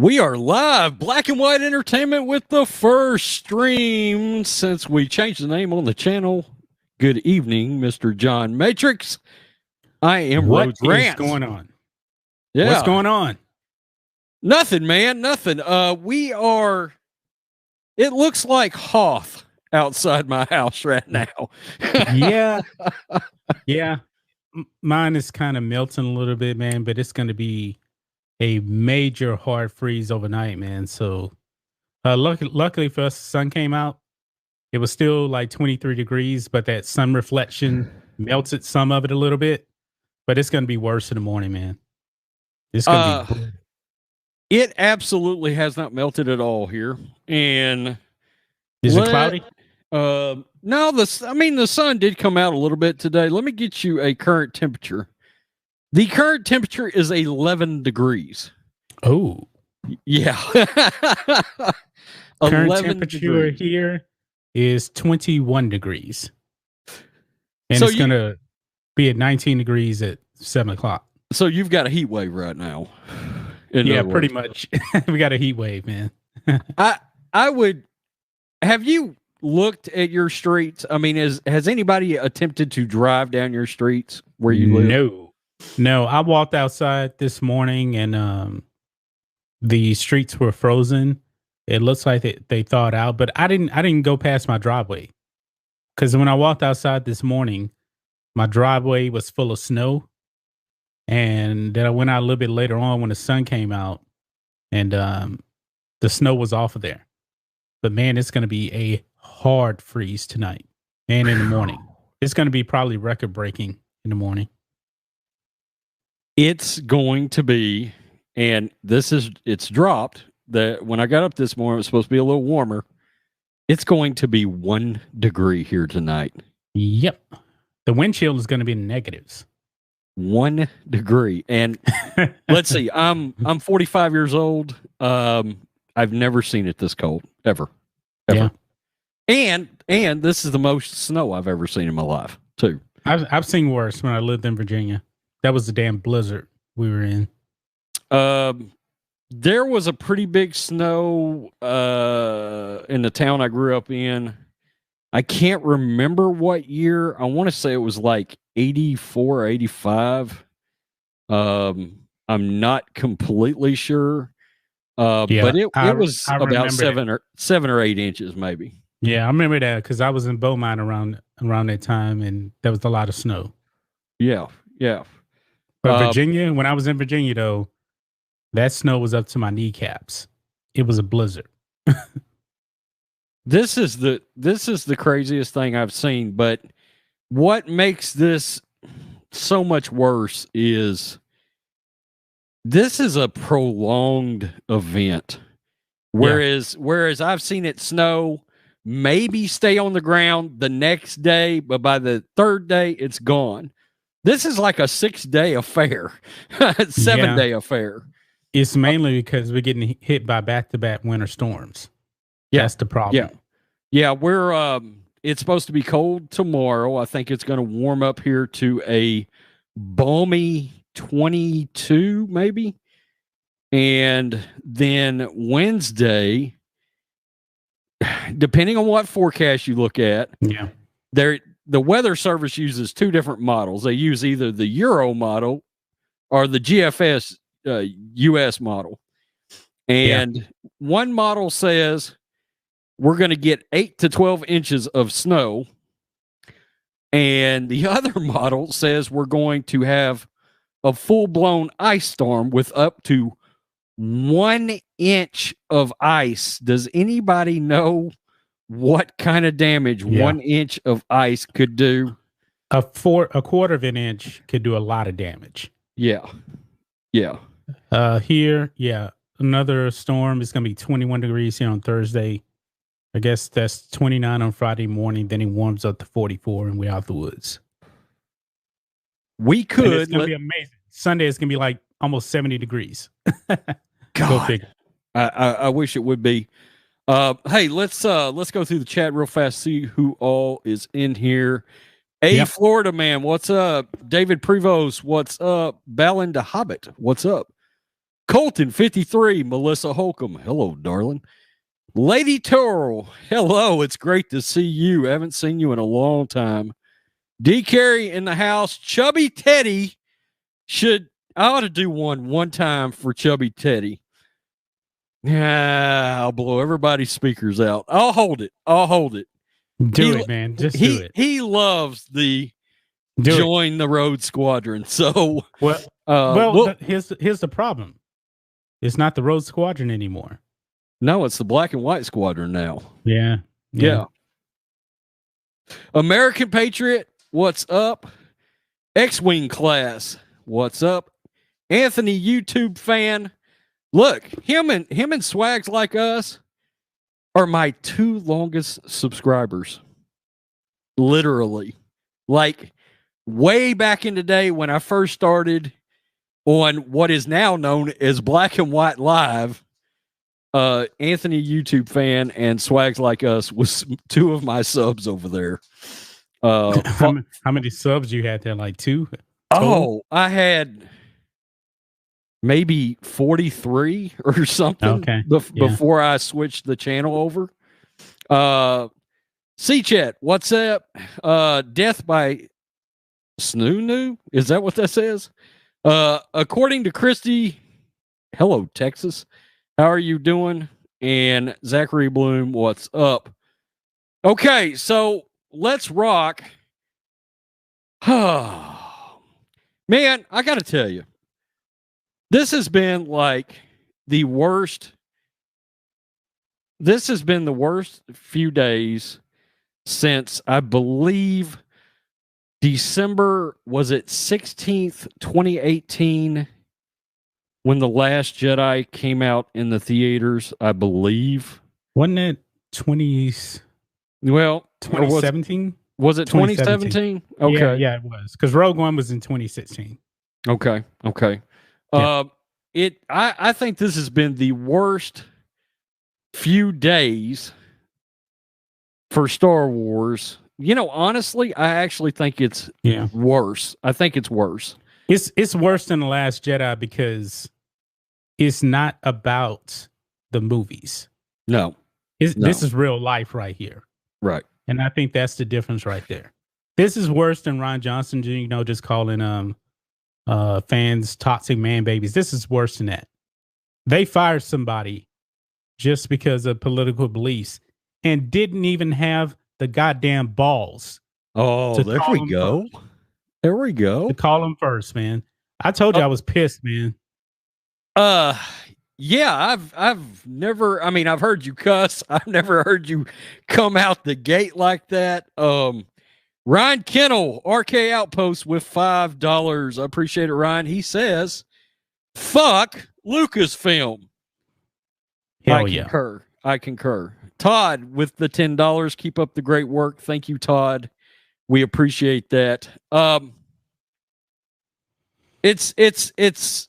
We are live, Black and White Entertainment, with the first stream since we changed the name on the channel. Good evening, Mr. John Matrix. I am Rhodes Rants. What's going on? Yeah. What's going on? Nothing, man. Nothing. We are. It looks like Hoth outside my house right now. Yeah. Mine is kind of melting a little bit, man, but it's going to be a major hard freeze overnight, man. So luckily for us, the sun came out. It was still like 23 degrees, but that sun reflection melted some of it a little bit. But it's going to be worse in the morning, man. It's going to be. It absolutely has not melted at all here. And is it cloudy? No, the sun did come out a little bit today. Let me get you a current temperature. The current temperature is 11 degrees. Oh. Yeah. Current temperature here is 21 degrees. And so it's going to be at 19 degrees at 7 o'clock. So you've got a heat wave right now. Yeah, pretty much. We got a heat wave, man. I would... Have you looked at your streets? I mean, has anybody attempted to drive down your streets where you live? No, I walked outside this morning and the streets were frozen. It looks like they thawed out, but I didn't go past my driveway because when I walked outside this morning, my driveway was full of snow. And then I went out a little bit later on when the sun came out and the snow was off of there. But man, it's going to be a hard freeze tonight and in the morning. It's going to be probably record breaking in the morning. It's going to be, and it's dropped. When I got up this morning, it was supposed to be a little warmer. It's going to be 1 degree here tonight. Yep. The wind chill is going to be in negatives. 1 degree. And let's see, I'm 45 years old. I've never seen it this cold, ever. Yeah. And this is the most snow I've ever seen in my life, too. I've seen worse when I lived in Virginia. That was the damn blizzard we were in. There was a pretty big snow in the town I grew up in. I can't remember what year. I want to say it was like 84 or 85. I'm not completely sure. But it was about 7 or 8 inches, maybe. Yeah, I remember that because I was in Beaumont around that time, and there was a lot of snow. Yeah. But Virginia, when I was in Virginia, though, that snow was up to my kneecaps. It was a blizzard. This is the craziest thing I've seen. But what makes this so much worse is this is a prolonged event. Whereas I've seen it snow, maybe stay on the ground the next day, but by the third day, it's gone. This is like a 6-day affair, 7-day affair. It's mainly because we're getting hit by back-to-back winter storms. Yeah. That's the problem. Yeah. We're it's supposed to be cold tomorrow. I think it's going to warm up here to a balmy 22, maybe. And then Wednesday, depending on what forecast you look at, the weather service uses 2 different models. They use either the Euro model or the GFS US model. And one model says we're going to get 8 to 12 inches of snow. And the other model says we're going to have a full-blown ice storm with up to 1 inch of ice. Does anybody know what kind of damage 1 inch of ice could do? A quarter of an inch could do a lot of damage. Yeah. Here, another storm is going to be 21 degrees here on Thursday. I guess that's 29 on Friday morning. Then it warms up to 44 and we're out the woods. We could. And it's going to be amazing. Sunday is going to be like almost 70 degrees. God, I wish it would be. Hey, let's go through the chat real fast, see who all is in here. Florida man, what's up? David Prevost, what's up? Balin the Hobbit, what's up? Colton 53, Melissa Holcomb. Hello, darling. Lady Turl. Hello. It's great to see you. I haven't seen you in a long time. D Carey in the house. Chubby Teddy I ought to do one time for Chubby Teddy. Yeah, I'll blow everybody's speakers out. I'll hold it. Do it, man. Just do it. He loves the join the road squadron. So here's the problem. It's not the road squadron anymore. No, it's the black and white squadron now. Yeah. American Patriot, what's up? X-Wing class, what's up? Anthony, YouTube fan. Look, him and Swags Like Us are my 2 longest subscribers. Literally. Like, way back in the day when I first started on what is now known as Black and White Live, Anthony, YouTube fan, and Swags Like Us was 2 of my subs over there. How many subs you had there? Like 2? Oh, I had maybe 43 or something before I switched the channel over. C-Chat, what's up? Death by Snoo? Is that what that says? According to Christy, hello, Texas. How are you doing? And Zachary Bloom, what's up? Okay, so let's rock. Man, I got to tell you, this has been like the worst. This has been the worst few days since, I believe, December, was it 16th, 2018, when The Last Jedi came out in the theaters, I believe. Wasn't it 2017? Was it 2017? Okay. Yeah, it was. Because Rogue One was in 2016. Okay. Yeah. I think this has been the worst few days for Star Wars. You know, honestly, I actually think it's worse. I think it's worse. It's worse than The Last Jedi because it's not about the movies. No. This is real life right here. Right. And I think that's the difference right there. This is worse than Ron Johnson, just calling fans toxic man babies. This is worse than that. They fired somebody just because of political beliefs and didn't even have the goddamn balls. Oh, there we go. There we go. To call him first, man. I told you I was pissed, man. Yeah, I've never, I mean, I've heard you cuss. I've never heard you come out the gate like that. Ryan Kennel, RK Outpost with $5. I appreciate it, Ryan. He says, fuck Lucasfilm. I concur. Todd with the $10. Keep up the great work. Thank you, Todd. We appreciate that. It's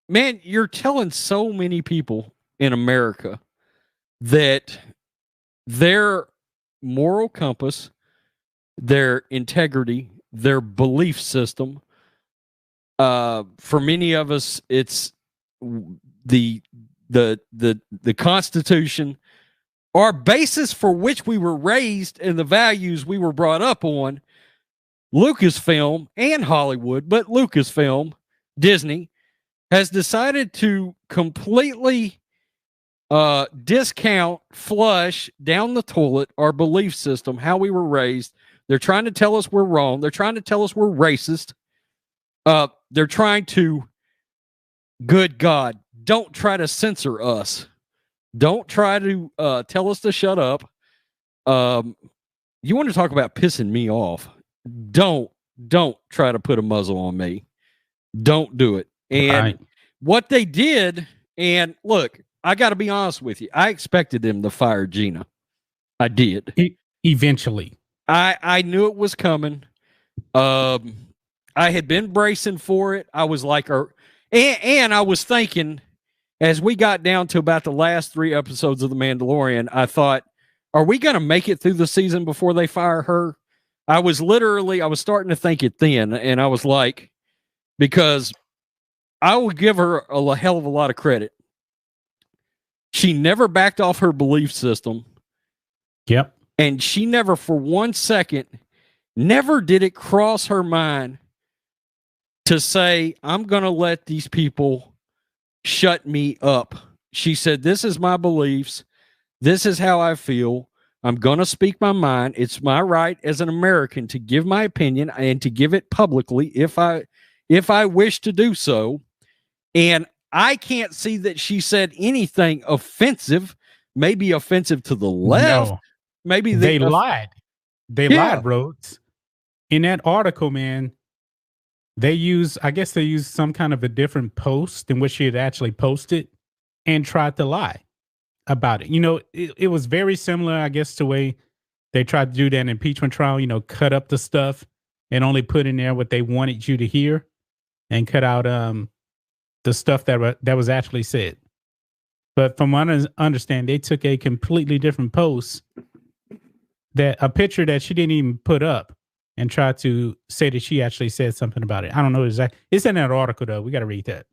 man, you're telling so many people in America that their moral compass, their integrity, their belief system, for many of us, it's the Constitution, our basis for which we were raised and the values we were brought up on. Lucasfilm and Hollywood, but Lucasfilm, Disney, has decided to completely discount, flush down the toilet our belief system, how we were raised. They're trying to tell us we're wrong. They're trying to tell us we're racist. They're trying to, good God, don't try to censor us. Don't try to tell us to shut up. You want to talk about pissing me off? Don't try to put a muzzle on me. Don't do it. And what they did, and look, I got to be honest with you. I expected them to fire Gina. I did. Eventually. I knew it was coming. I had been bracing for it. I was like, and I was thinking, as we got down to about the last 3 episodes of The Mandalorian, I thought, are we going to make it through the season before they fire her? I was starting to think it then, and I was like, because I will give her a hell of a lot of credit. She never backed off her belief system. Yep. And she never, for 1 second, never did it cross her mind to say, I'm going to let these people shut me up. She said, this is my beliefs. This is how I feel. I'm going to speak my mind. It's my right as an American to give my opinion and to give it publicly if I wish to do so. And I can't see that she said anything offensive, maybe offensive to the left. No. Maybe they lied. They lied, Rhodes. In that article, man, I guess they used some kind of a different post in which she had actually posted and tried to lie about it. You know, it was very similar, I guess, to the way they tried to do that impeachment trial, you know, cut up the stuff and only put in there what they wanted you to hear and cut out the stuff that was actually said. But from what I understand, they took a completely different post, a picture that she didn't even put up, and tried to say that she actually said something about it. I don't know exactly. It's in that article, though. We got to read that.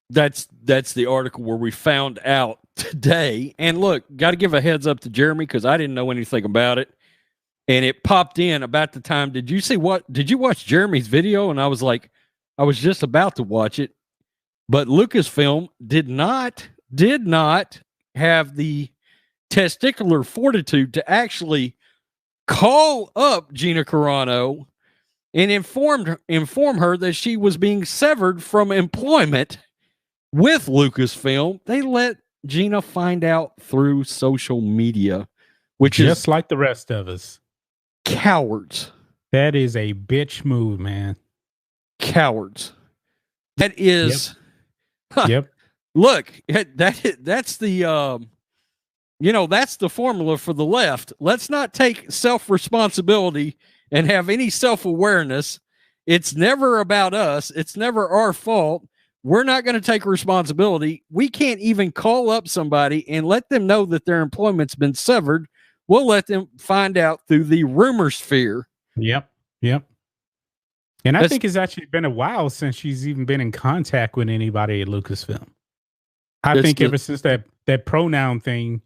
That's the article where we found out today. And look, got to give a heads up to Jeremy because I didn't know anything about it. And it popped in about the time. Did you watch Jeremy's video? And I was like, I was just about to watch it. But Lucasfilm did not have the testicular fortitude to actually call up Gina Carano and inform her that she was being severed from employment with Lucasfilm. They let Gina find out through social media, which just like the rest of us. Cowards. That is a bitch move, man. Cowards. That is. Yep. Look, that's the that's the formula for the left. Let's not take self-responsibility and have any self-awareness. It's never about us. It's never our fault. We're not going to take responsibility. We can't even call up somebody and let them know that their employment's been severed. We'll let them find out through the rumor sphere. Yep. And I think it's actually been a while since she's even been in contact with anybody at Lucasfilm. I think ever since that pronoun thing,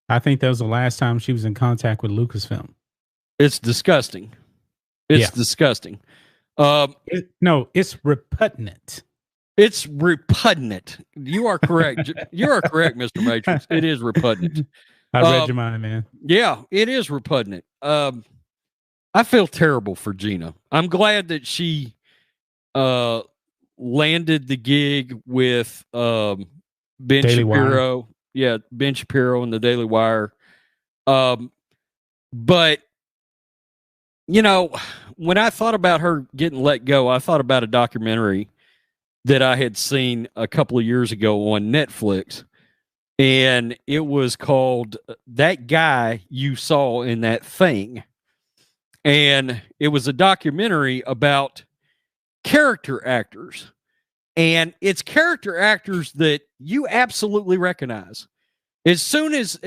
I think that was the last time she was in contact with Lucasfilm. It's disgusting. It's disgusting. No, it's repugnant. It's repugnant. You are correct. You are correct, Mr. Matrix. It is repugnant. I read your mind, man. Yeah, it is repugnant. I feel terrible for Gina. I'm glad that she landed the gig with Ben Daily Shapiro. Wire. Yeah, Ben Shapiro and the Daily Wire. But, when I thought about her getting let go, I thought about a documentary that I had seen a couple of years ago on Netflix. And it was called That Guy You Saw in That Thing. And it was a documentary about character actors. And it's character actors that you absolutely recognize. As soon as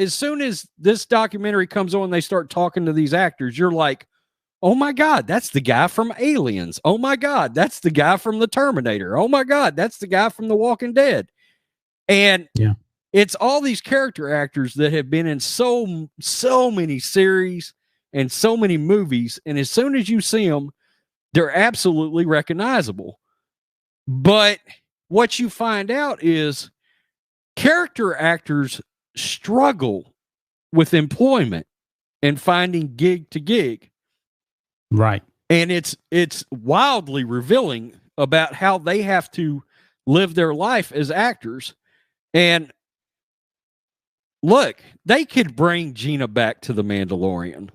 this documentary comes on, they start talking to these actors, you're like, oh my God, that's the guy from Aliens. Oh my God, that's the guy from The Terminator. Oh my God, that's the guy from The Walking Dead. And it's all these character actors that have been in so many series and so many movies. And as soon as you see them, they're absolutely recognizable. But what you find out is character actors struggle with employment and finding gig to gig. Right. And it's wildly revealing about how they have to live their life as actors. And look, they could bring Gina back to The Mandalorian.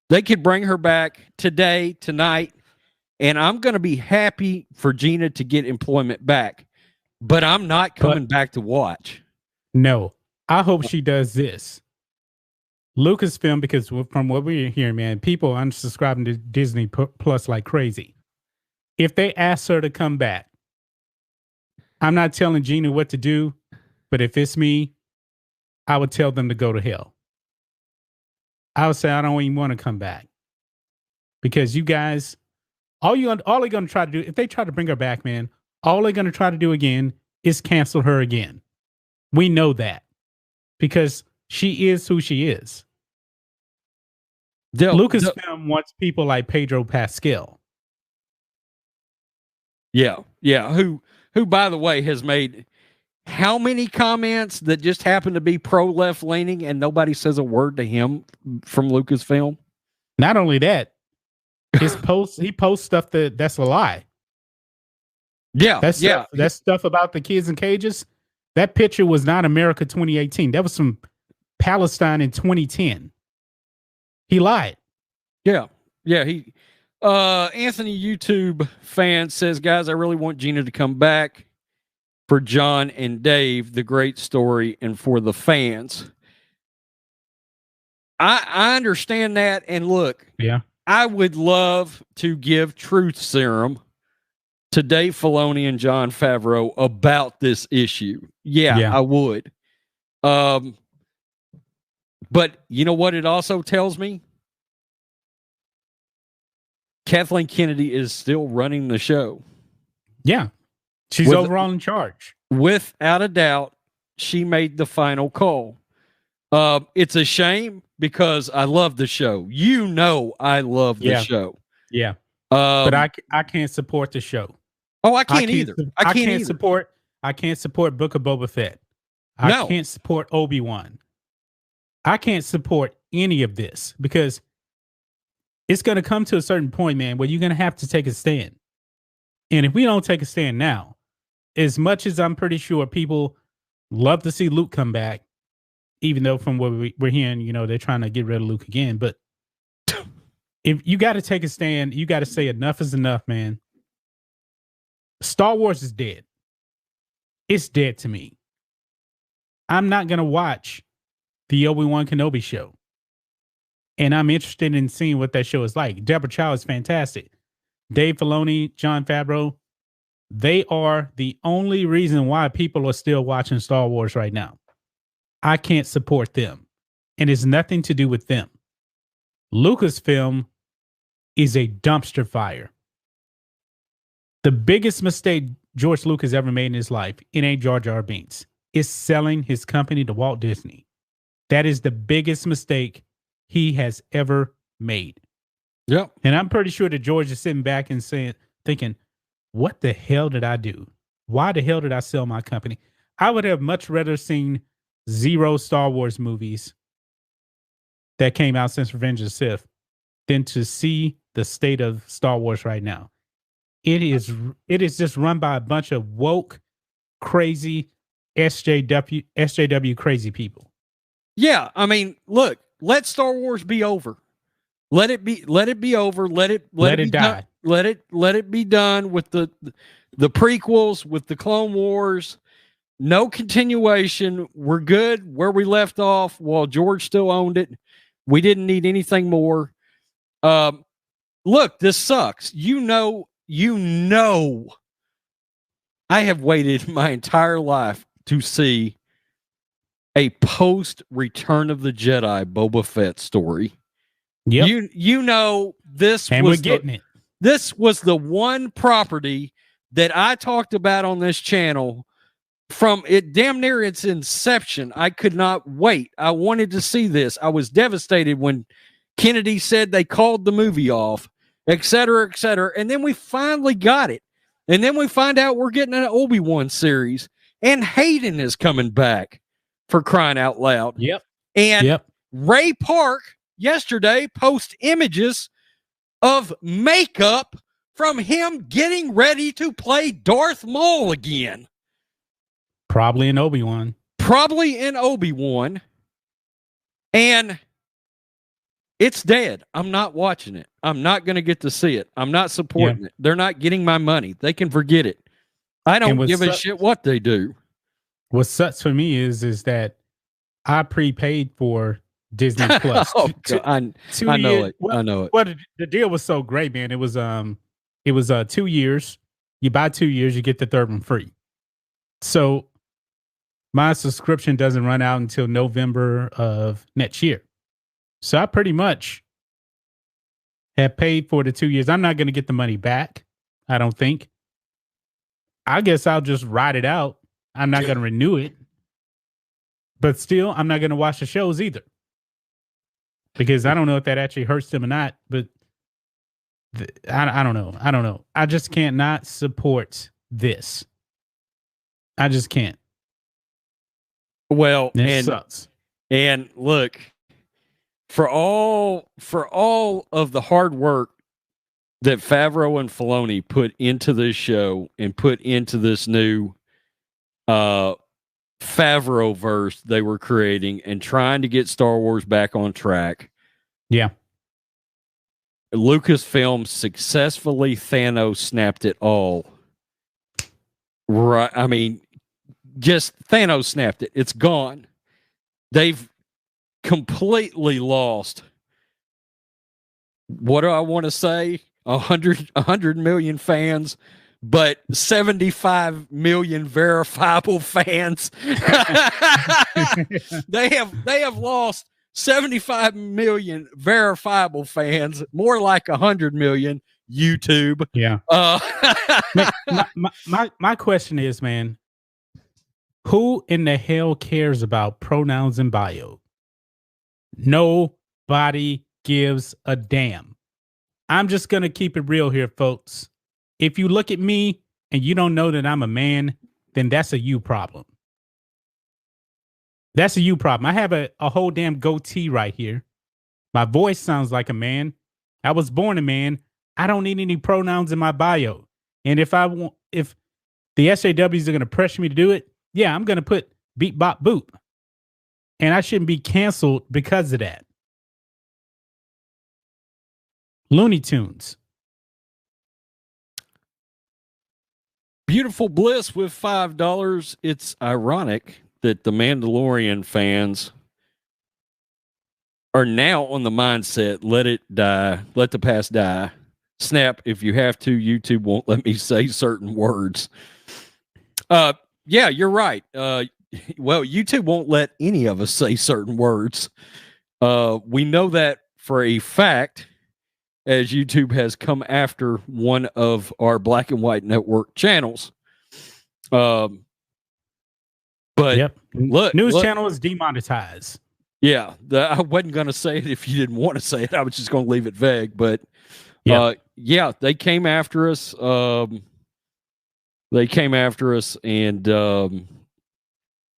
They could bring her back today, tonight, and I'm going to be happy for Gina to get employment back. But I'm not coming back to watch. No, I hope she does this. Lucasfilm, because from what we're hearing, man, people are unsubscribing to Disney Plus like crazy. If they ask her to come back, I'm not telling Gina what to do, but if it's me, I would tell them to go to hell. I would say I don't even want to come back because you guys all they're gonna try to do, if they try to bring her back, man, all they're gonna try to do again is cancel her again. We know that because she is who she is. Lucasfilm wants people like Pedro Pascal. Yeah, yeah. Who, by the way, has made how many comments that just happen to be pro left leaning, and nobody says a word to him from Lucasfilm. Not only that, he posts stuff that's a lie. Yeah, that stuff about the kids in cages. That picture was not America 2018. That was from Palestine in 2010. He lied. Yeah. He Anthony YouTube fan says, guys, I really want Gina to come back for John and Dave, the great story, and for the fans. I understand that, and look, yeah, I would love to give truth serum to Dave Filoni and Jon Favreau about this issue. Yeah. I would. But you know what it also tells me? Kathleen Kennedy is still running the show. Yeah. She's overall in charge. Without a doubt, she made the final call. It's a shame because I love the show. You know I love the show. Yeah. But I can't support the show. Oh, I can't either. I can't support Book of Boba Fett. I can't support Obi-Wan. I can't support any of this because it's going to come to a certain point, man, where you're going to have to take a stand. And if we don't take a stand now, as much as I'm pretty sure people love to see Luke come back, even though from what we're hearing, you know, they're trying to get rid of Luke again. But if you got to take a stand, you got to say enough is enough, man. Star Wars is dead. It's dead to me. I'm not going to watch the Obi-Wan Kenobi show. And I'm interested in seeing what that show is like. Deborah Chow is fantastic. Dave Filoni, Jon Favreau, they are the only reason why people are still watching Star Wars right now. I can't support them. And it's nothing to do with them. Lucasfilm is a dumpster fire. The biggest mistake George Lucas ever made in his life, it ain't Jar Jar Binks, is selling his company to Walt Disney. That is the biggest mistake he has ever made. Yep. And I'm pretty sure that George is sitting back and thinking, what the hell did I do? Why the hell did I sell my company? I would have much rather seen 0 Star Wars movies that came out since Revenge of the Sith than to see the state of Star Wars right now. It is just run by a bunch of woke, crazy, SJW crazy people. Yeah, I mean, look, let Star Wars be over. Let it be over. Let it die. Let it be done with the prequels, with the Clone Wars. No continuation. We're good where we left off while George still owned it. We didn't need anything more. Look, this sucks. You know, I have waited my entire life to see a post Return of the Jedi Boba Fett story. Yep. You know, this and was we're getting it. This was the one property that I talked about on this channel from it damn near its inception. I could not wait. I wanted to see this. I was devastated when Kennedy said they called the movie off, et cetera, et cetera. And then we finally got it. And then we find out we're getting an Obi-Wan series. And Hayden is coming back, for crying out loud. Yep. And Ray Park yesterday posted images of makeup from him getting ready to play Darth Maul again. Probably in Obi-Wan. And it's dead. I'm not watching it. I'm not going to get to see it. I'm not supporting it. They're not getting my money. They can forget it. I don't give a shit what they do. What sucks for me is that I prepaid for Disney Plus. I know it. I know it. Well, the deal was so great, man. It was 2 years. You buy 2 years, you get the third one free. So my subscription doesn't run out until November of next year. So I pretty much have paid for the 2 years. I'm not going to get the money back. I don't think. I guess I'll just ride it out. I'm not going to renew it. But still, I'm not going to watch the shows either. Because I don't know if that actually hurts them or not. But I don't know. I don't know. I just can't not support this. I just can't. Well, and it sucks. And look, for all of the hard work that Favreau and Filoni put into this show and put into this new Favreau-verse they were creating and trying to get Star Wars back on track. Yeah. Lucasfilm successfully Thanos snapped it all. Right. I mean, just Thanos snapped it. It's gone. They've completely lost. What do I want to say? 100 million fans, but 75 million verifiable fans. They have lost 75 million verifiable fans, more like 100 million YouTube. Yeah. My question is, man, who in the hell cares about pronouns in bio? Nobody gives a damn. I'm just going to keep it real here, folks. If you look at me and you don't know that I'm a man, then that's a you problem. That's a you problem. I have a whole damn goatee right here. My voice sounds like a man. I was born a man. I don't need any pronouns in my bio. And if the SAWs are going to pressure me to do it, yeah, I'm going to put beep, bop, boop. And I shouldn't be canceled because of that. Looney Tunes. Beautiful Bliss with $5. It's ironic that the Mandalorian fans are now on the mindset, let it die, let the past die. Snap, if you have to, YouTube won't let me say certain words. Yeah, you're right. Well, YouTube won't let any of us say certain words. We know that for a fact, as YouTube has come after one of our Black and White Network channels. But yep. Look, channel is demonetized. Yeah, I wasn't going to say it if you didn't want to say it. I was just going to leave it vague. But yeah, they came after us. And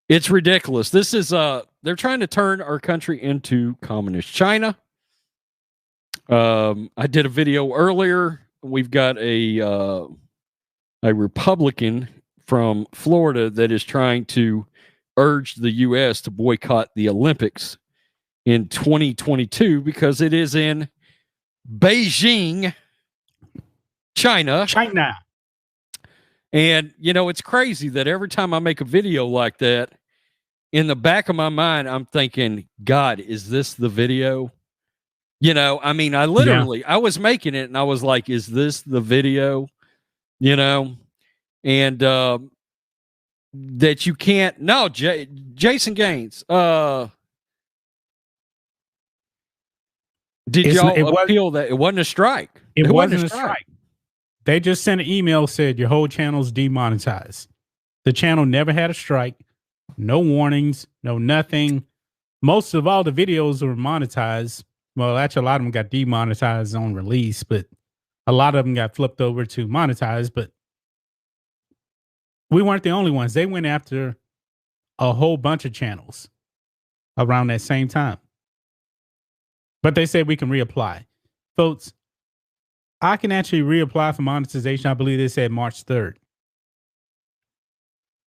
it's ridiculous. This is they're trying to turn our country into communist China. I did a video earlier. We've got a Republican from Florida that is trying to urge the U.S. to boycott the Olympics in 2022 because it is in Beijing, China. And, you know, it's crazy that every time I make a video like that, in the back of my mind, I'm thinking, God, is this the video? You know, I mean, I was making it and I was like, is this the video? You know, and that you can't. No, Jason Gaines. Did y'all appeal that? It wasn't a strike. It wasn't a strike. They just sent an email, said your whole channel's demonetized. The channel never had a strike. No warnings, no nothing. Most of all the videos were monetized. Well, actually, a lot of them got demonetized on release, but a lot of them got flipped over to monetized. But we weren't the only ones. They went after a whole bunch of channels around that same time. But they said we can reapply. Folks, I can actually reapply for monetization. I believe they said March 3rd.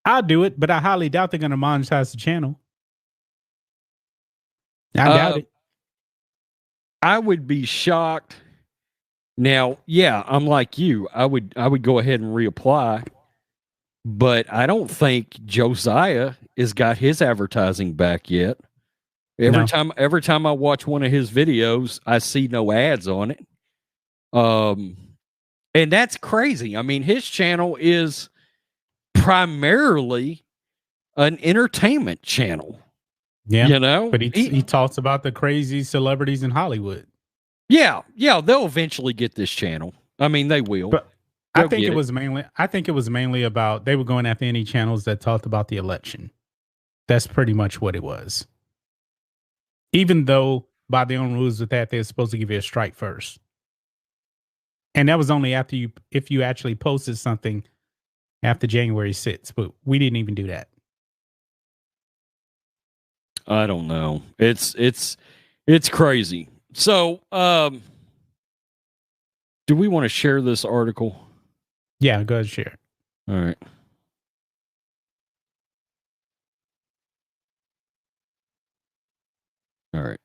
I'll do it, but I highly doubt they're going to monetize the channel. I doubt it. I would be shocked. Now, yeah, I'm like you. I would go ahead and reapply, but I don't think Josiah has got his advertising back yet. Every time I watch one of his videos, I see no ads on it. And that's crazy. I mean, his channel is primarily an entertainment channel. Yeah, you know, but he talks about the crazy celebrities in Hollywood. Yeah, they'll eventually get this channel. I mean, they will. But They'll I think get it was mainly about they were going after any channels that talked about the election. That's pretty much what it was. Even though by their own rules with that, they're supposed to give you a strike first. And that was only if you actually posted something after January 6th, but we didn't even do that. I don't know. It's crazy. So, do we want to share this article? Yeah, go ahead, share. All right. All right.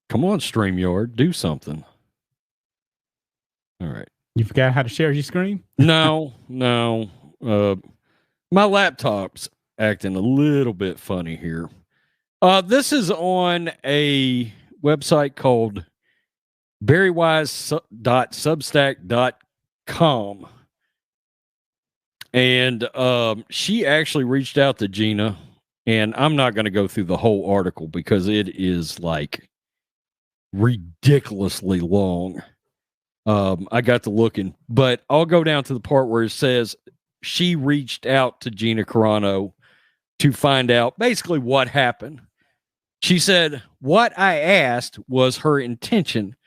Come on, StreamYard, do something. All right. You forgot how to share your screen? No. My laptop's acting a little bit funny here. This is on a website called berrywise.substack.com. And she actually reached out to Gina, and I'm not going to go through the whole article because it is like ridiculously long. I got to looking, but I'll go down to the part where it says she reached out to Gina Carano to find out basically what happened. She said, what I asked was her intention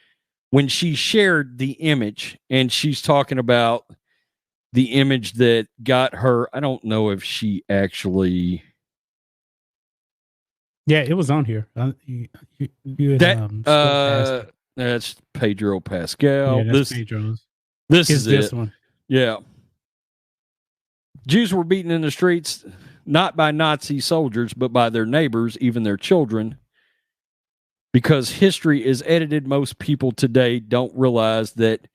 when she shared the image, and she's talking about the image that got her. I don't know if she actually. Yeah, it was on here. You had, that's Pedro Pascal. Yeah, that's Pedro's. This is this it. One. Yeah. Jews were beaten in the streets, not by Nazi soldiers, but by their neighbors, even their children. Because history is edited, most people today don't realize that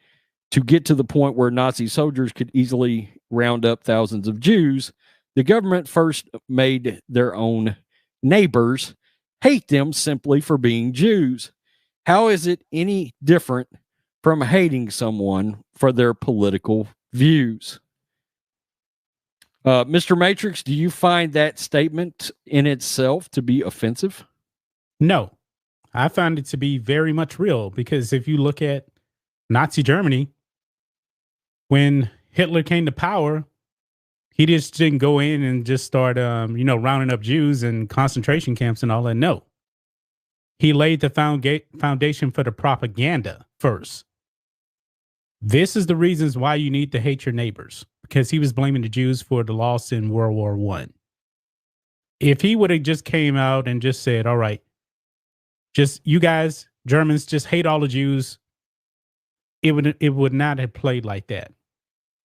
to get to the point where Nazi soldiers could easily round up thousands of Jews, the government first made their own neighbors hate them simply for being Jews. How is it any different from hating someone for their political views? Mr. Matrix, do you find that statement in itself to be offensive? No, I found it to be very much real, because if you look at Nazi Germany, when Hitler came to power, he just didn't go in and just start, rounding up Jews in concentration camps and all that. No, he laid the foundation for the propaganda first. This is the reasons why you need to hate your neighbors, because he was blaming the Jews for the loss in World War I. If he would have just came out and just said, all right, just you guys, Germans, just hate all the Jews, it would not have played like that.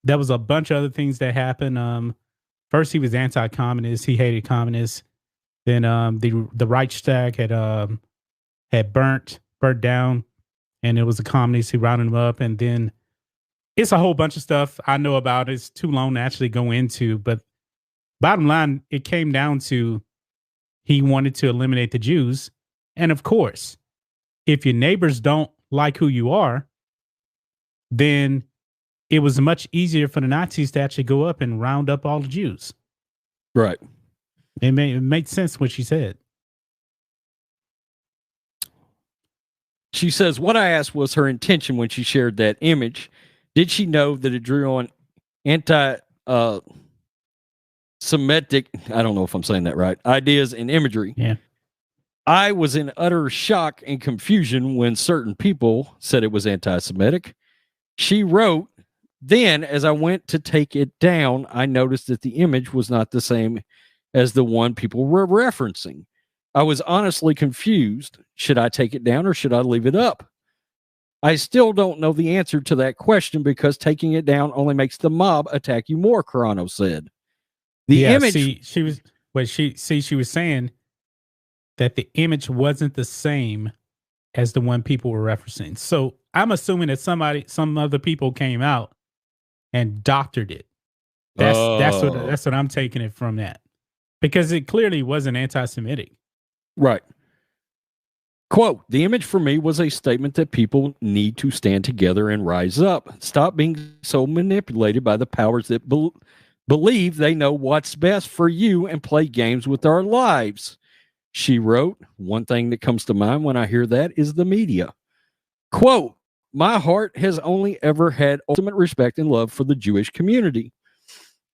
There was a bunch of other things that happened. First, he was anti-communist. He hated communists. Then the Reichstag had burnt down, and it was the communists who rounded them up. And then it's a whole bunch of stuff I know about. It's too long to actually go into. But bottom line, it came down to he wanted to eliminate the Jews. And of course, if your neighbors don't like who you are, then it was much easier for the Nazis to actually go up and round up all the Jews. Right. It made sense what she said. She says, what I asked was her intention when she shared that image. Did she know that it drew on anti-Semitic, I don't know if I'm saying that right, ideas and imagery? Yeah. I was in utter shock and confusion when certain people said it was anti-Semitic. She wrote, then as I went to take it down, I noticed that the image was not the same as the one people were referencing. I was honestly confused. Should I take it down or should I leave it up? I still don't know the answer to that question because taking it down only makes the mob attack you more, Carano said. The image. She was saying that the image wasn't the same as the one people were referencing. So I'm assuming that some other people came out and doctored it. That's what I'm taking it from that, because it clearly wasn't anti-Semitic. Right. Quote, the image for me was a statement that people need to stand together and rise up. Stop being so manipulated by the powers that believe they know what's best for you and play games with our lives. She wrote, one thing that comes to mind when I hear that is the media. Quote, my heart has only ever had ultimate respect and love for the Jewish community.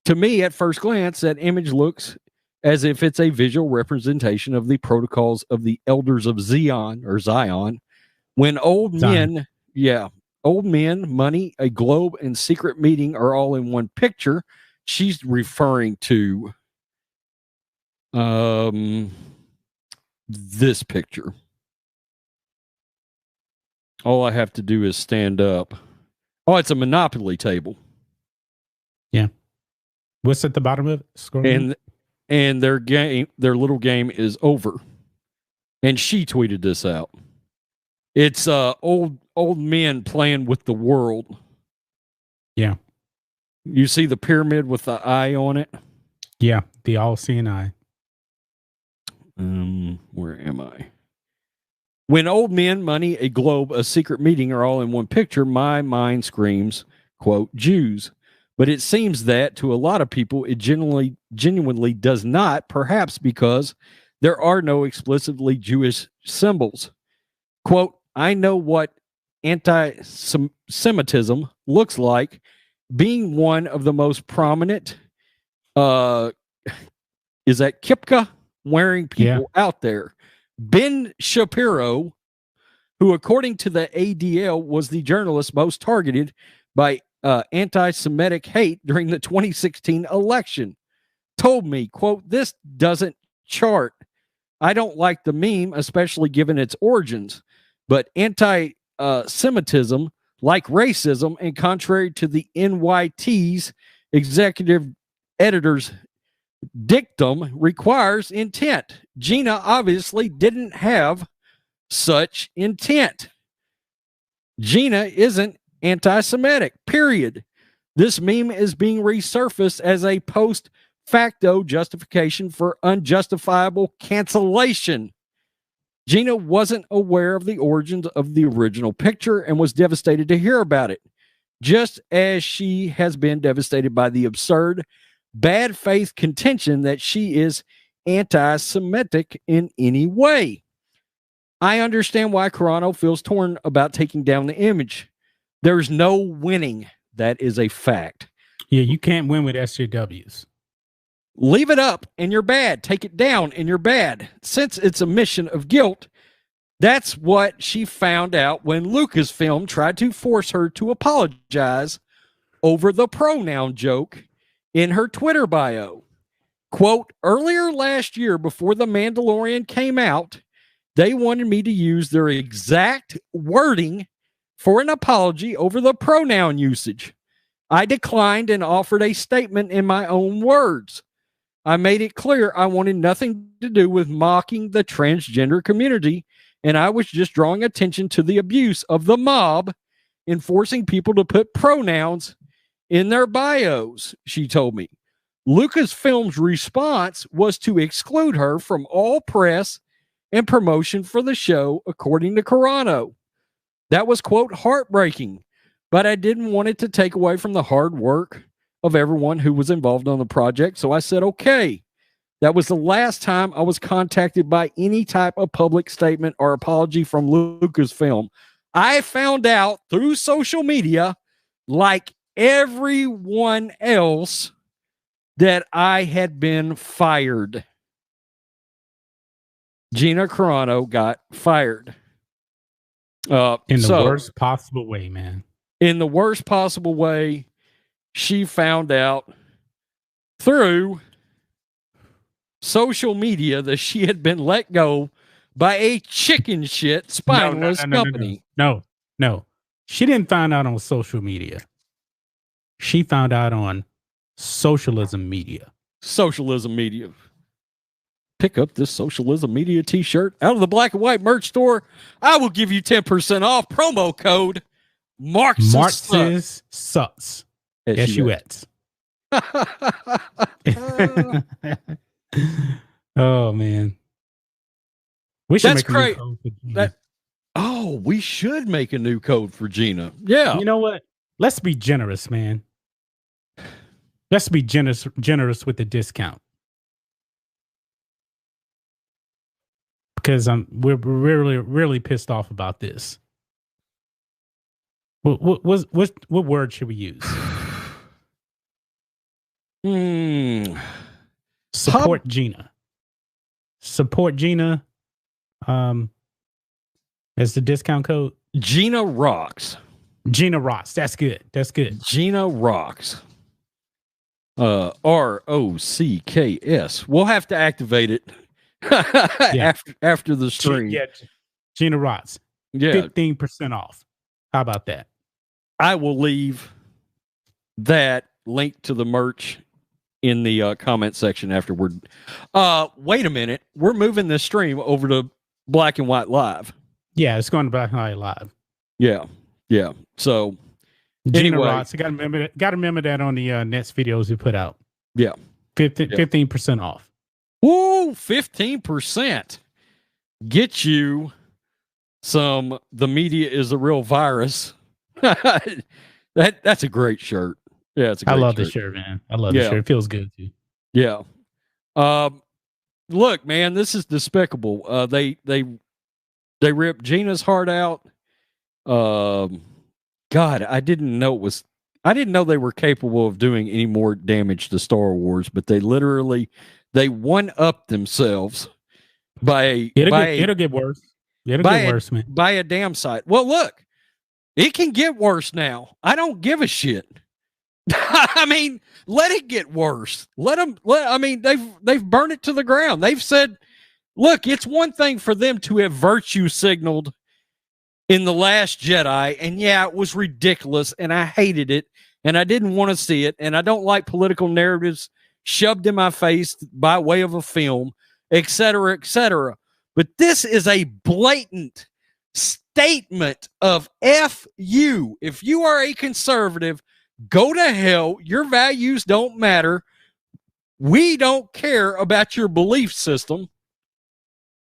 To me, at first glance, that image looks as if it's a visual representation of the protocols of the elders of Zion, when old men, old men, money, a globe, and secret meeting are all in one picture. She's referring to this picture. All I have to do is stand up. Oh, it's a Monopoly table. Yeah. What's at the bottom of it? And their little game is over. And she tweeted this out. It's old men playing with the world. Yeah. You see the pyramid with the eye on it? Yeah, the all-seeing eye. Where am I? When old men, money, a globe, a secret meeting are all in one picture, my mind screams, quote, Jews. But it seems that to a lot of people, it genuinely does not, perhaps because there are no explicitly Jewish symbols. Quote, I know what anti-Semitism looks like, being one of the most prominent, is that Kipka wearing people out there. Ben Shapiro, who according to the ADL was the journalist most targeted by anti-Semitic hate during the 2016 election, told me, quote, this doesn't chart. I don't like the meme, especially given its origins, but anti-Semitism, like racism, and contrary to the NYT's executive editor's dictum, requires intent. Gina obviously didn't have such intent. Gina isn't anti-Semitic, period. This meme is being resurfaced as a post facto justification for unjustifiable cancellation. Gina wasn't aware of the origins of the original picture and was devastated to hear about it, just as she has been devastated by the absurd, bad faith contention that she is anti-Semitic in any way. I understand why Carano feels torn about taking down the image. There's no winning. That is a fact. Yeah, you can't win with SJWs. Leave it up and you're bad. Take it down and you're bad. Since it's a mission of guilt, that's what she found out when Lucasfilm tried to force her to apologize over the pronoun joke in her Twitter bio. Quote, earlier last year before The Mandalorian came out, they wanted me to use their exact wording for an apology over the pronoun usage. I declined and offered a statement in my own words. I made it clear I wanted nothing to do with mocking the transgender community, and I was just drawing attention to the abuse of the mob in forcing people to put pronouns in their bios, she told me. Lucasfilm's response was to exclude her from all press and promotion for the show, according to Carano. That was, quote, heartbreaking, but I didn't want it to take away from the hard work of everyone who was involved on the project, so I said, okay. That was the last time I was contacted by any type of public statement or apology from Lucasfilm. I found out through social media, like everyone else, that I had been fired. Gina Carano got fired. In the worst possible way, man. In the worst possible way, she found out through social media that she had been let go by a chicken shit spineless company. No. She didn't find out on social media. She found out on socialism media. Socialism media. Pick up this socialism media t-shirt out of the Black and White merch store. I will give you 10% off. Promo code Marxist Suts. S-U-X. Oh, man. We should make a new code for Gina. We should make a new code for Gina. Yeah. You know what? Let's be generous, man. Let's be generous with the discount. because we're really pissed off about this. What word should we use? Support Gina. Support Gina. As the discount code. Gina rocks. Gina rocks. That's good. That's good. Gina rocks. ROCKS. We'll have to activate it after the stream. Gina rocks. Yeah. 15% off. How about that? I will leave that link to the merch in the comment section afterward. Wait a minute. We're moving this stream over to Black and White Live. Yeah, it's going to Black and White Live. Yeah. Yeah. So Gina anyway, Rots. I got to remember that on the next videos we put out. Yeah. 15% off. Woo, 15%. Get you some The Media is a Real Virus. That's a great shirt. Yeah, it's a great I love shirt. this shirt, man. I love this shirt. It feels good too. Yeah. Look, man, this is despicable. They ripped Gina's heart out. God, I didn't know they were capable of doing any more damage to Star Wars, but they one up themselves it'll get worse. It'll get worse, man. By a damn sight. Well, look, it can get worse now. I don't give a shit. I mean, let it get worse. They've burned it to the ground. They've said, look, it's one thing for them to have virtue signaled in The Last Jedi, and yeah, it was ridiculous, and I hated it, and I didn't want to see it, and I don't like political narratives shoved in my face by way of a film, etc., etc. But this is a blatant statement of F you. If you are a conservative, go to hell. Your values don't matter. We don't care about your belief system.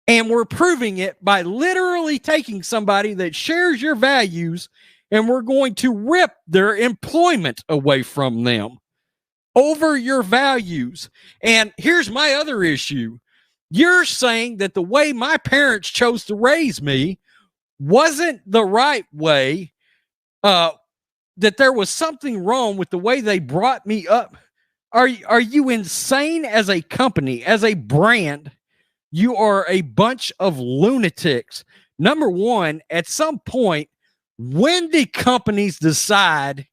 And we're proving it by literally taking somebody that shares your values and we're going to rip their employment away from them over your values. And here's my other issue. You're saying that the way my parents chose to raise me wasn't the right way, that there was something wrong with the way they brought me up. Are you insane as a company, as a brand? You are a bunch of lunatics. Number one, at some point, when did companies decide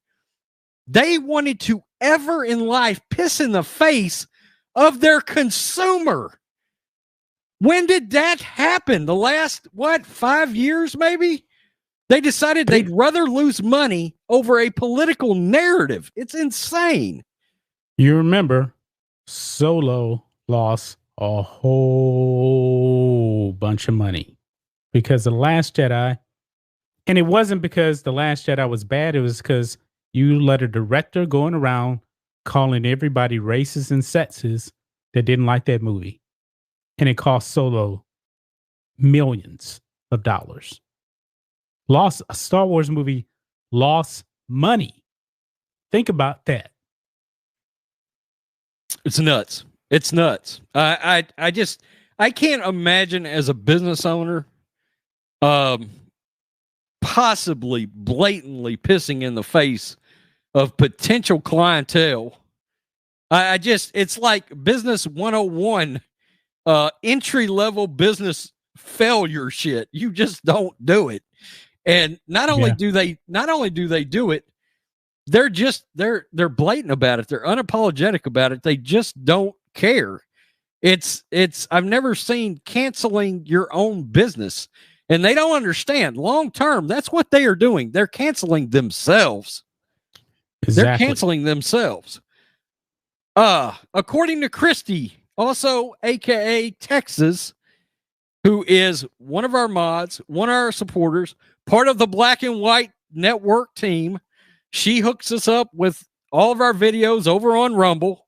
they wanted to ever in life piss in the face of their consumer? When did that happen? The last, 5 years maybe? They decided they'd rather lose money over a political narrative. It's insane. You remember Solo lost a whole bunch of money because The Last Jedi, and it wasn't because The Last Jedi was bad. It was because you let a director going around calling everybody racist and sexist that didn't like that movie. And it cost Solo millions of dollars. A Star Wars movie lost money. Think about that. It's nuts. It's nuts. I can't imagine as a business owner, possibly blatantly pissing in the face of potential clientele. It's like business 101, entry level business failure shit. You just don't do it. And not only do they do it, they're blatant about it. They're unapologetic about it. They just don't care. I've never seen canceling your own business, and they don't understand long term. That's what they are doing. They're canceling themselves. Exactly. They're canceling themselves. According to Christy, also AKA Texas, who is one of our mods, one of our supporters, part of the Black and White Network team. She hooks us up with all of our videos over on Rumble.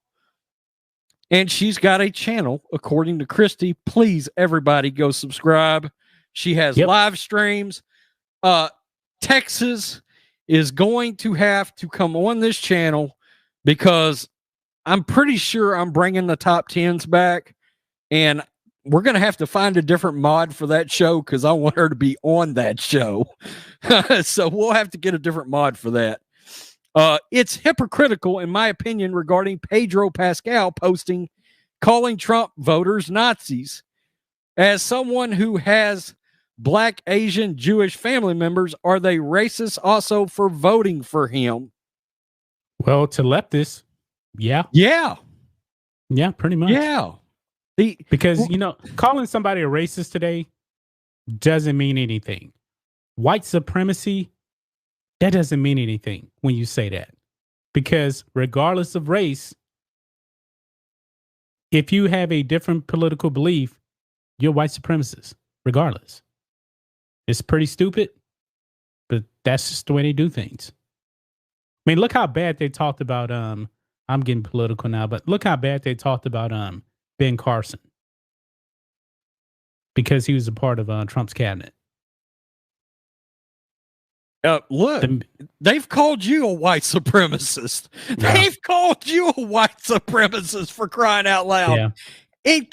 And she's got a channel, according to Christy. Please, everybody, go subscribe. She has live streams. Texas is going to have to come on this channel because I'm pretty sure I'm bringing the top 10s back. And we're going to have to find a different mod for that show because I want her to be on that show. So we'll have to get a different mod for that. It's hypocritical, in my opinion, regarding Pedro Pascal posting, calling Trump voters Nazis. As someone who has Black, Asian, Jewish family members, are they racist also for voting for him? Well, to leftists, yeah. Yeah. Yeah, pretty much. Yeah. Because, calling somebody a racist today doesn't mean anything. White supremacy, that doesn't mean anything when you say that. Because regardless of race, if you have a different political belief, you're white supremacist, regardless. It's pretty stupid, but that's just the way they do things. I mean, look how bad they talked about, I'm getting political now, but look how bad they talked about Ben Carson. Because he was a part of Trump's cabinet. Look, they've called you a white supremacist. Yeah. They've called you a white supremacist, for crying out loud. Yeah. In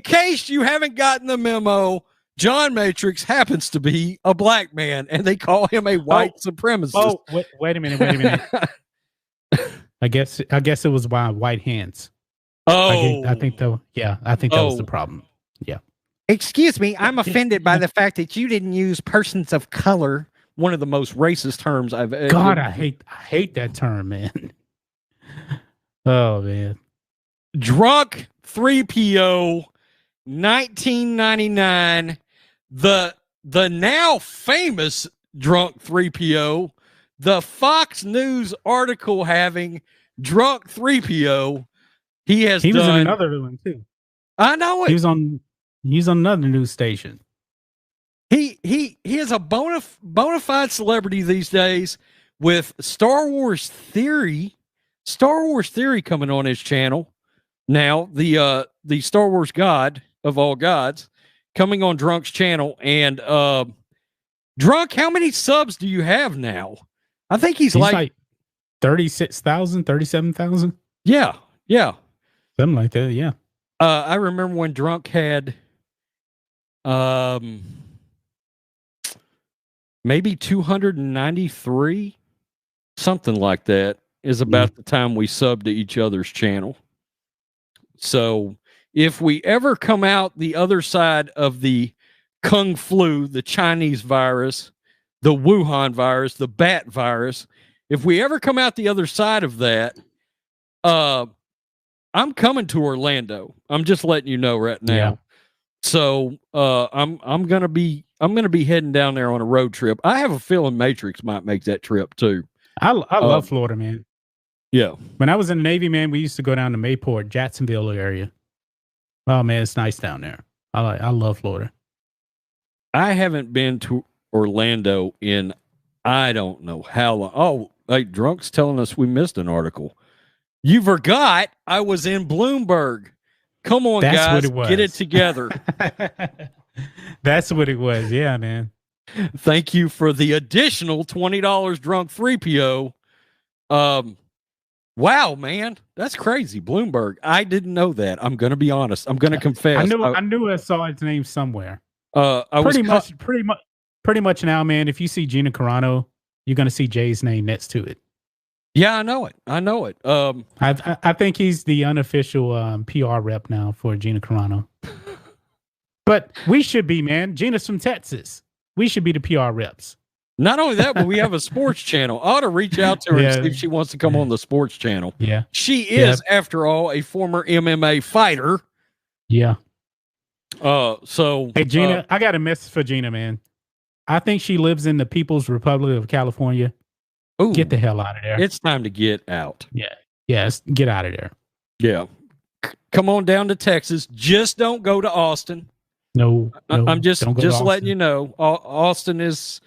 case you haven't gotten the memo, John Matrix happens to be a black man, and they call him a white supremacist. Oh, wait a minute. I guess it was by white hands. Oh, I think that was the problem. Yeah. Excuse me, I'm offended by the fact that you didn't use persons of color, one of the most racist terms I've ever. God, I hate that term, man. Oh man. Drunk 3PO 1999, the now famous Drunk 3PO, the Fox News article having Drunk 3PO. He was in another one too. I know it. He's on another news station. He is a bona fide celebrity these days with Star Wars Theory coming on his channel. Now, the Star Wars God of all gods coming on Drunk's channel. And Drunk, how many subs do you have now? I think he's like 36,000, 37,000. Yeah. Something like that, yeah. I remember when Drunk had maybe 293, something like that, is about the time we subbed to each other's channel. So if we ever come out the other side of the Kung Flu, the Chinese virus, the Wuhan virus, the bat virus, if we ever come out the other side of that, I'm coming to Orlando. I'm just letting you know right now. Yeah. So I'm gonna be heading down there on a road trip. I have a feeling Matrix might make that trip too. I love Florida, man. Yeah. When I was in the Navy, man, we used to go down to Mayport, Jacksonville area. Oh man, it's nice down there. I love Florida. I haven't been to Orlando in I don't know how long. Oh, hey, Drunk's telling us we missed an article. You forgot I was in Bloomberg. Come on, guys, get it together. That's what it was. Yeah, man. Thank you for the additional $20, Drunk 3PO. Wow, man, that's crazy. Bloomberg. I didn't know that. I'm going to be honest. I'm going to confess. I knew I saw its name somewhere. Pretty much now, man. If you see Gina Carano, you're going to see Jay's name next to it. Yeah, I know it. I think he's the unofficial PR rep now for Gina Carano. But we should be, man. Gina's from Texas. We should be the PR reps. Not only that, but we have a sports channel. I ought to reach out to her and see if she wants to come on the sports channel. Yeah. She is, after all, a former MMA fighter. Yeah. So hey, Gina, I got a message for Gina, man. I think she lives in the People's Republic of California. Ooh, get the hell out of there. It's time to get out. Yeah. Yes. Get out of there. Yeah. Come on down to Texas. Just don't go to Austin. No. I'm just letting you know. Austin has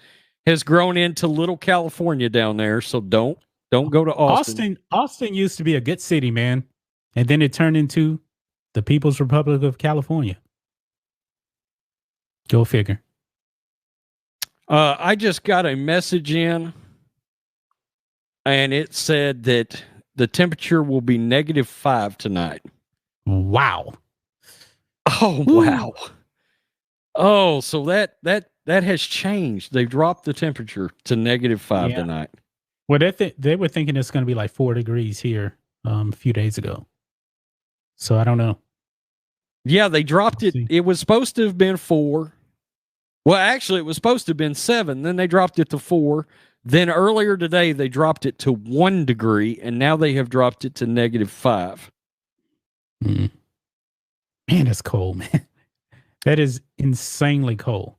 grown into little California down there. So don't go to Austin. Austin used to be a good city, man. And then it turned into the People's Republic of California. Go figure. I just got a message in. And it said that the temperature will be -5 tonight. Wow. Oh wow. Oh, so that has changed. They've dropped the temperature to -5 Yeah. tonight. Well, they were thinking it's going to be like 4 degrees here a few days ago. So I don't know. Yeah, they dropped We'll it. see. It was supposed to have been 4. Well, actually, it was supposed to have been 7. Then they dropped it to 4. Then earlier today, they dropped it to 1 degree, and now they have dropped it to -5. Mm. Man, that's cold, man. That is insanely cold.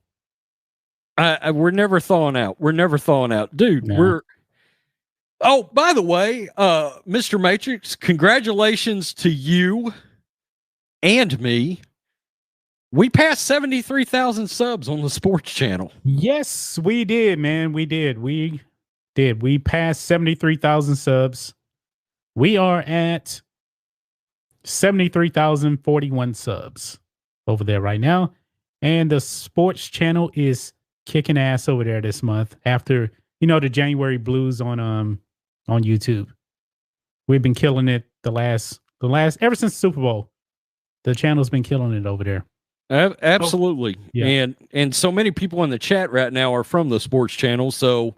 We're never thawing out. We're never thawing out, dude. No. Oh, by the way, Mr. Matrix, congratulations to you and me. We passed 73,000 subs on the sports channel. Yes, we did, man. We did. We did. We passed 73,000 subs. We are at 73,041 subs over there right now. And the sports channel is kicking ass over there this month after, the January blues on YouTube. We've been killing it ever since Super Bowl. The channel's been killing it over there. Absolutely. Yeah. And so many people in the chat right now are from the sports channel, so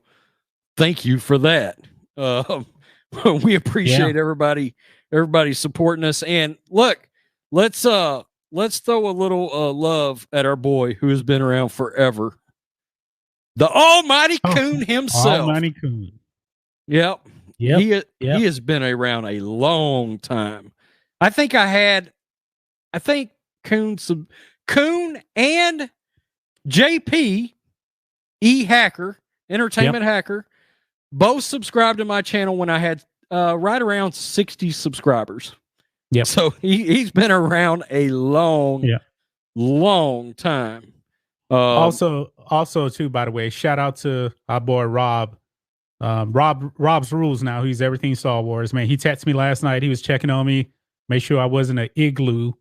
thank you for that. We appreciate everybody supporting us. And look, let's throw a little love at our boy who has been around forever. The Almighty Coon himself. Almighty Coon. Yep. He has been around a long time. I think Coon and JP Hacker, Entertainment Hacker, both subscribed to my channel when I had right around 60 subscribers. Yep. So he's been around a long time. Also too, by the way, shout out to our boy Rob. Rob's Rules now. He's everything Star Wars, man. He texted me last night. He was checking on me, make sure I wasn't an igloo.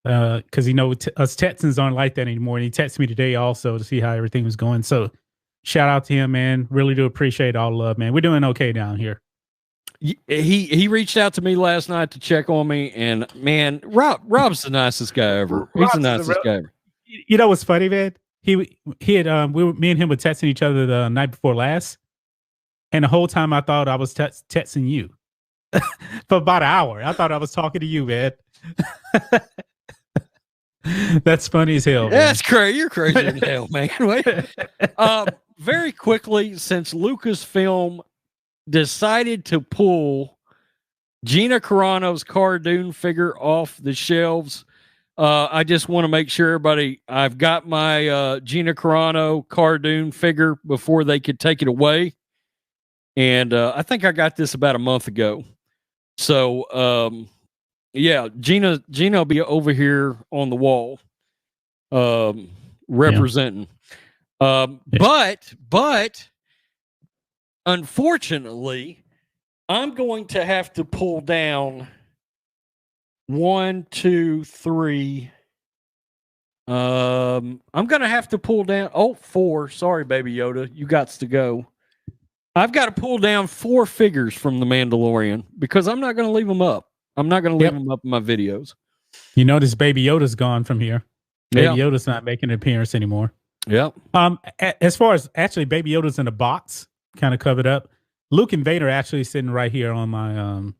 Because us Texans aren't like that anymore. And he texted me today also to see how everything was going. So shout out to him, man. Really do appreciate all the love, man. We're doing okay down here. He reached out to me last night to check on me, and man, Rob's the nicest guy ever. He's the nicest guy ever. You know what's funny, man? He had me and him were texting each other the night before last, and the whole time I thought I was texting you for about an hour. I thought I was talking to you, man. That's funny as hell. Man. That's crazy. You're crazy as hell, man. Wait. Very quickly, since Lucasfilm decided to pull Gina Carano's cartoon figure off the shelves, I just want to make sure I've got my Gina Carano cartoon figure before they could take it away. And I think I got this about a month ago. So, Gina will be over here on the wall, representing. But unfortunately, I'm going to have to pull down 1, 2, 3. I'm going to have to pull down 4. Sorry, Baby Yoda, you got to go. I've got to pull down 4 figures from The Mandalorian because I'm not going to leave them up. I'm not going to leave them up in my videos. You notice Baby Yoda's gone from here. Baby Yoda's not making an appearance anymore. Yeah. As far as actually Baby Yoda's in a box, kind of covered up. Luke and Vader actually sitting right here on my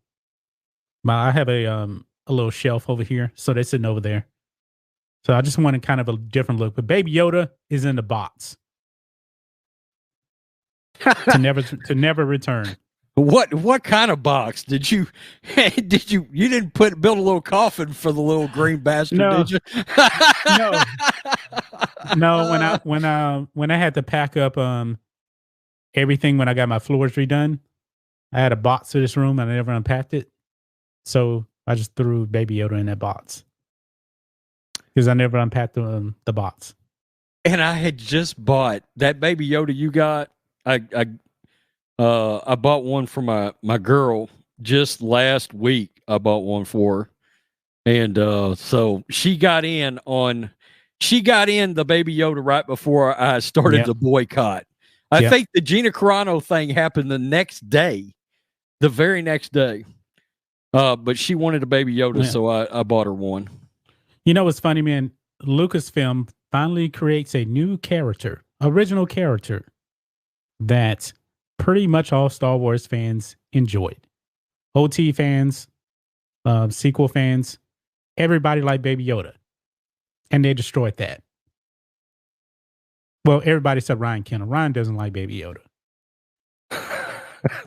I have a little shelf over here, so they're sitting over there. So I just wanted kind of a different look. But Baby Yoda is in the box to never return. What kind of box did you didn't build a little coffin for the little green bastard? No. Did you? No. When I had to pack up everything when I got my floors redone, I had a box to this room and I never unpacked it, so I just threw Baby Yoda in that box because I never unpacked the box. And I had just bought that Baby Yoda you got. I bought one for my girl just last week. I bought one for her. And so she got in the Baby Yoda right before I started the boycott. I think the Gina Carano thing happened the very next day. But she wanted a Baby Yoda, so I bought her one. You know what's funny, man? Lucasfilm finally creates a new character, original character that pretty much all Star Wars fans enjoyed. OT fans, sequel fans, everybody liked Baby Yoda, and they destroyed that. Well, everybody except Ryan Kendall. Ryan doesn't like Baby Yoda.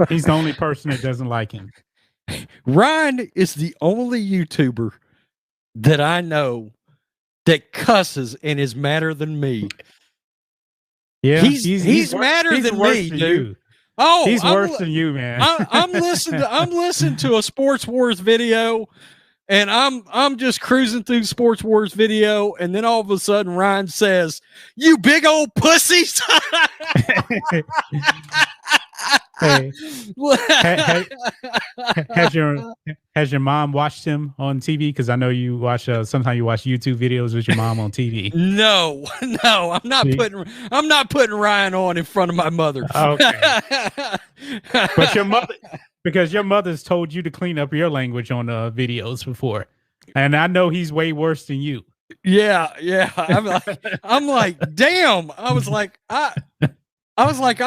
He's the only person that doesn't like him. Ryan is the only YouTuber that I know that cusses and is madder than me. Yeah, he's madder than me, dude. You. Oh, he's worse than you, man. I'm listening to a Sports Wars video, and I'm just cruising through Sports Wars video, and then all of a sudden Ryan says, "You big old pussies." Hey, has your mom watched him on TV? Because I know you watch. Sometimes you watch YouTube videos with your mom on TV. No, I'm not putting Ryan on in front of my mother. Okay, but your mother's told you to clean up your language on videos before, and I know he's way worse than you. Yeah. I'm like, damn. I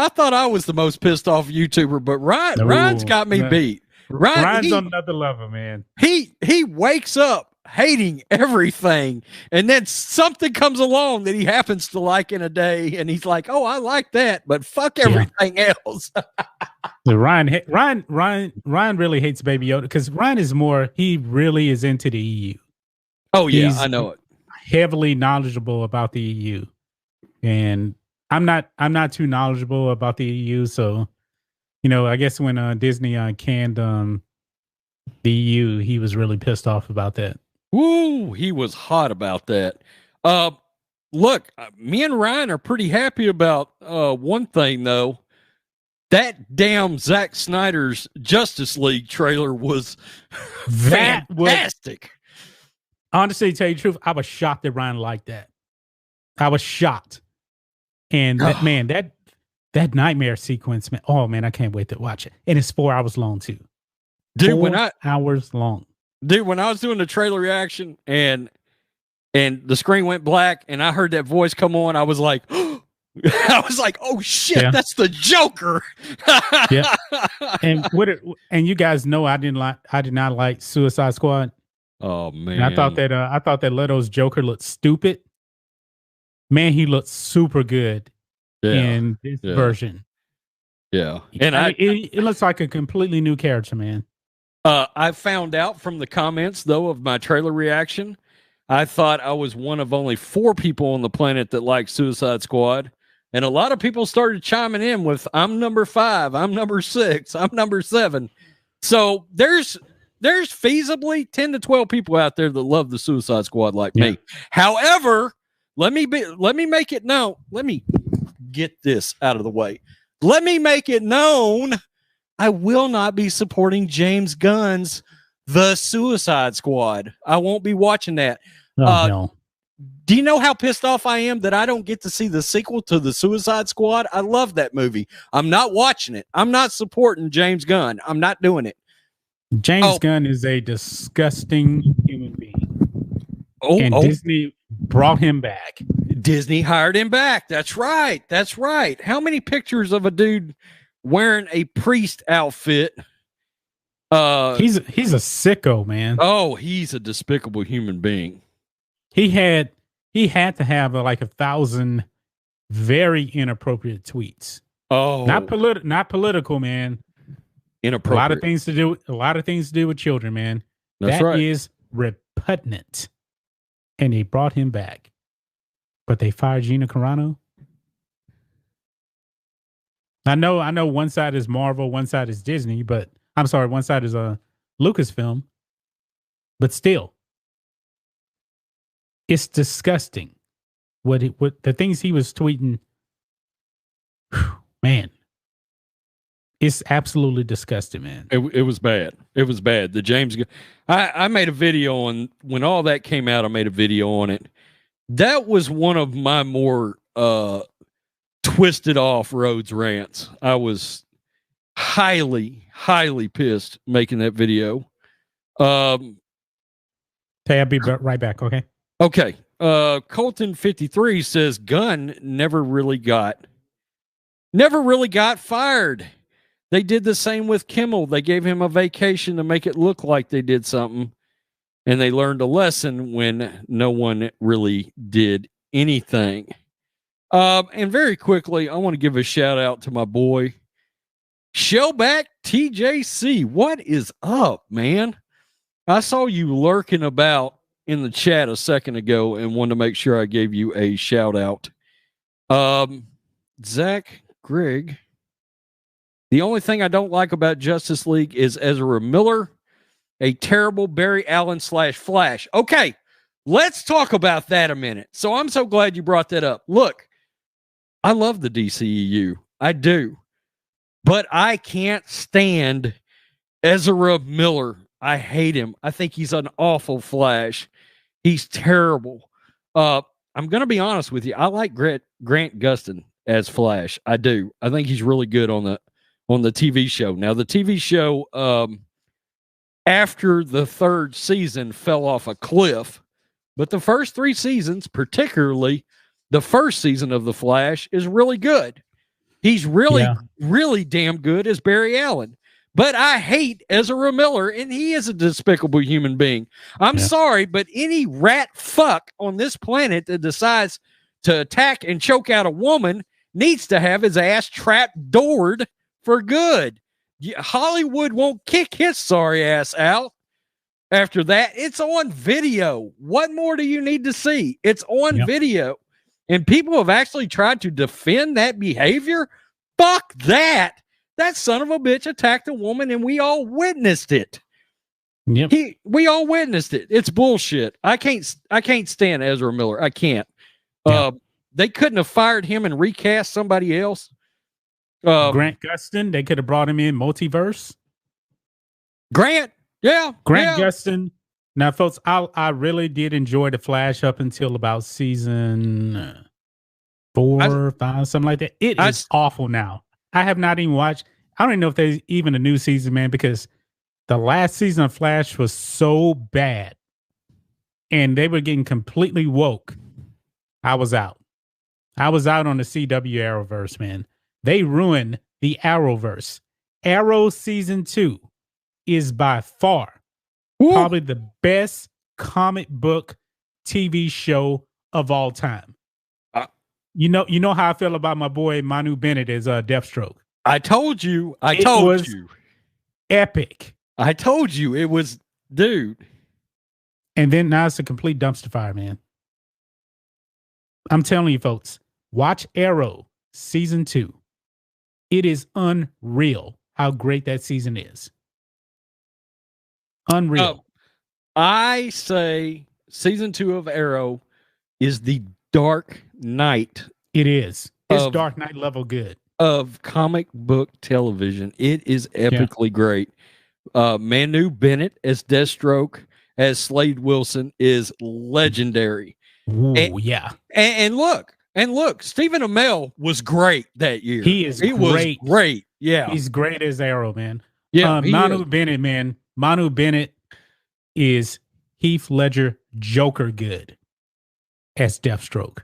thought I was the most pissed off YouTuber, but Ryan's got me beat. Ryan's on another level, man. He wakes up hating everything, and then something comes along that he happens to like in a day, and he's like, "Oh, I like that, but fuck everything else." Ryan really hates Baby Yoda because Ryan is more. He really is into the EU. Oh yeah, I know it. Heavily knowledgeable about the EU, and I'm not too knowledgeable about the EU, so I guess when Disney canned the EU, he was really pissed off about that. Woo, he was hot about that. Look, me and Ryan are pretty happy about one thing though. That damn Zack Snyder's Justice League trailer was fantastic. Honestly, to tell you the truth, I was shocked that Ryan liked that. I was shocked. And that nightmare sequence, man. Oh man, I can't wait to watch it. And it's 4 hours long too. Dude, 4 hours long. Dude, when I was doing the trailer reaction and the screen went black and I heard that voice come on, I was like, oh shit, yeah. That's the Joker. Yeah. And you guys know I did not like Suicide Squad. Oh man. And I thought that Leto's Joker looked stupid. Man, he looked super good in this version. Yeah. And it looks like a completely new character, man. I found out from the comments, though, of my trailer reaction, I thought I was one of only 4 people on the planet that liked Suicide Squad. And a lot of people started chiming in with, I'm number 5, I'm number 6, I'm number 7. So there's feasibly 10 to 12 people out there that love the Suicide Squad like me. However, let me make it known. Let me get this out of the way. Let me make it known I will not be supporting James Gunn's The Suicide Squad. I won't be watching that. No. Do you know how pissed off I am that I don't get to see the sequel to The Suicide Squad? I love that movie. I'm not watching it. I'm not supporting James Gunn. I'm not doing it. James Gunn is a disgusting human being. Disney brought him back. Disney hired him back. That's right. How many pictures of a dude wearing a priest outfit? He's a sicko, man. Oh, he's a despicable human being. He had to have like 1,000 very inappropriate tweets. Oh, not political, man. Inappropriate. A lot of things to do with children, man. That's right. That is repugnant. And they brought him back, but they fired Gina Carano. I know one side is Marvel, one side is Disney, but I'm sorry, one side is Lucasfilm, but still, it's disgusting. What the things he was tweeting, man, it's absolutely disgusting, man. It was bad. It was bad. The James, I made a video on when all that came out. I made a video on it. That was one of my more twisted off Rhodes rants. I was highly pissed making that video. Hey, I'll be right back. Okay. Okay. Colton 53 says Gunn never really got fired. They did the same with Kimmel. They gave him a vacation to make it look like they did something, and they learned a lesson when no one really did anything. And very quickly, I want to give a shout out to my boy Shellback TJC. What is up, man? I saw you lurking about in the chat a second ago and wanted to make sure I gave you a shout out. Zach Grigg. The only thing I don't like about Justice League is Ezra Miller, a terrible Barry Allen / Flash. Okay, let's talk about that a minute. So I'm so glad you brought that up. Look, I love the DCEU. I do. But I can't stand Ezra Miller. I hate him. I think he's an awful Flash. He's terrible. I'm going to be honest with you. I like Grant Gustin as Flash. I do. I think he's really good on the TV show. Now, the TV show, after the third season, fell off a cliff. But the first 3 seasons, particularly the first season of The Flash, is really good. He's really damn good as Barry Allen. But I hate Ezra Miller, and he is a despicable human being. I'm sorry, but any rat fuck on this planet that decides to attack and choke out a woman needs to have his ass trap-doored for good. Hollywood won't kick his sorry ass out. After that, it's on video. What more do you need to see? It's on video. And people have actually tried to defend that behavior. Fuck that. That son of a bitch attacked a woman and we all witnessed it. Yep. We all witnessed it. It's bullshit. I can't stand Ezra Miller. I can't. They couldn't have fired him and recast somebody else. Grant Gustin, they could have brought him in multiverse. Grant Gustin. Now, folks, I really did enjoy The Flash up until about season 4, 5, something like that. It is awful now. I have not even watched. I don't even know if there's even a new season, man, because the last season of Flash was so bad, and they were getting completely woke. I was out. I was out on the CW Arrowverse, man. They ruined the Arrowverse. Arrow season 2 is by far probably the best comic book TV show of all time. You know how I feel about my boy Manu Bennett as Deathstroke. I told you. I told you. Epic. I told you it was, dude. And then now it's a complete dumpster fire, man. I'm telling you, folks, watch Arrow season 2. It is unreal how great that season is. Unreal. I say season 2 of Arrow is the Dark Knight. It is. It's Dark Knight level good. Of comic book television. It is epically great. Manu Bennett as Deathstroke, as Slade Wilson is legendary. Ooh, And look, Stephen Amell was great that year. He was great. Yeah. He's great as Arrow, man. Yeah. Manu Bennett, man. Manu Bennett is Heath Ledger Joker good as Deathstroke.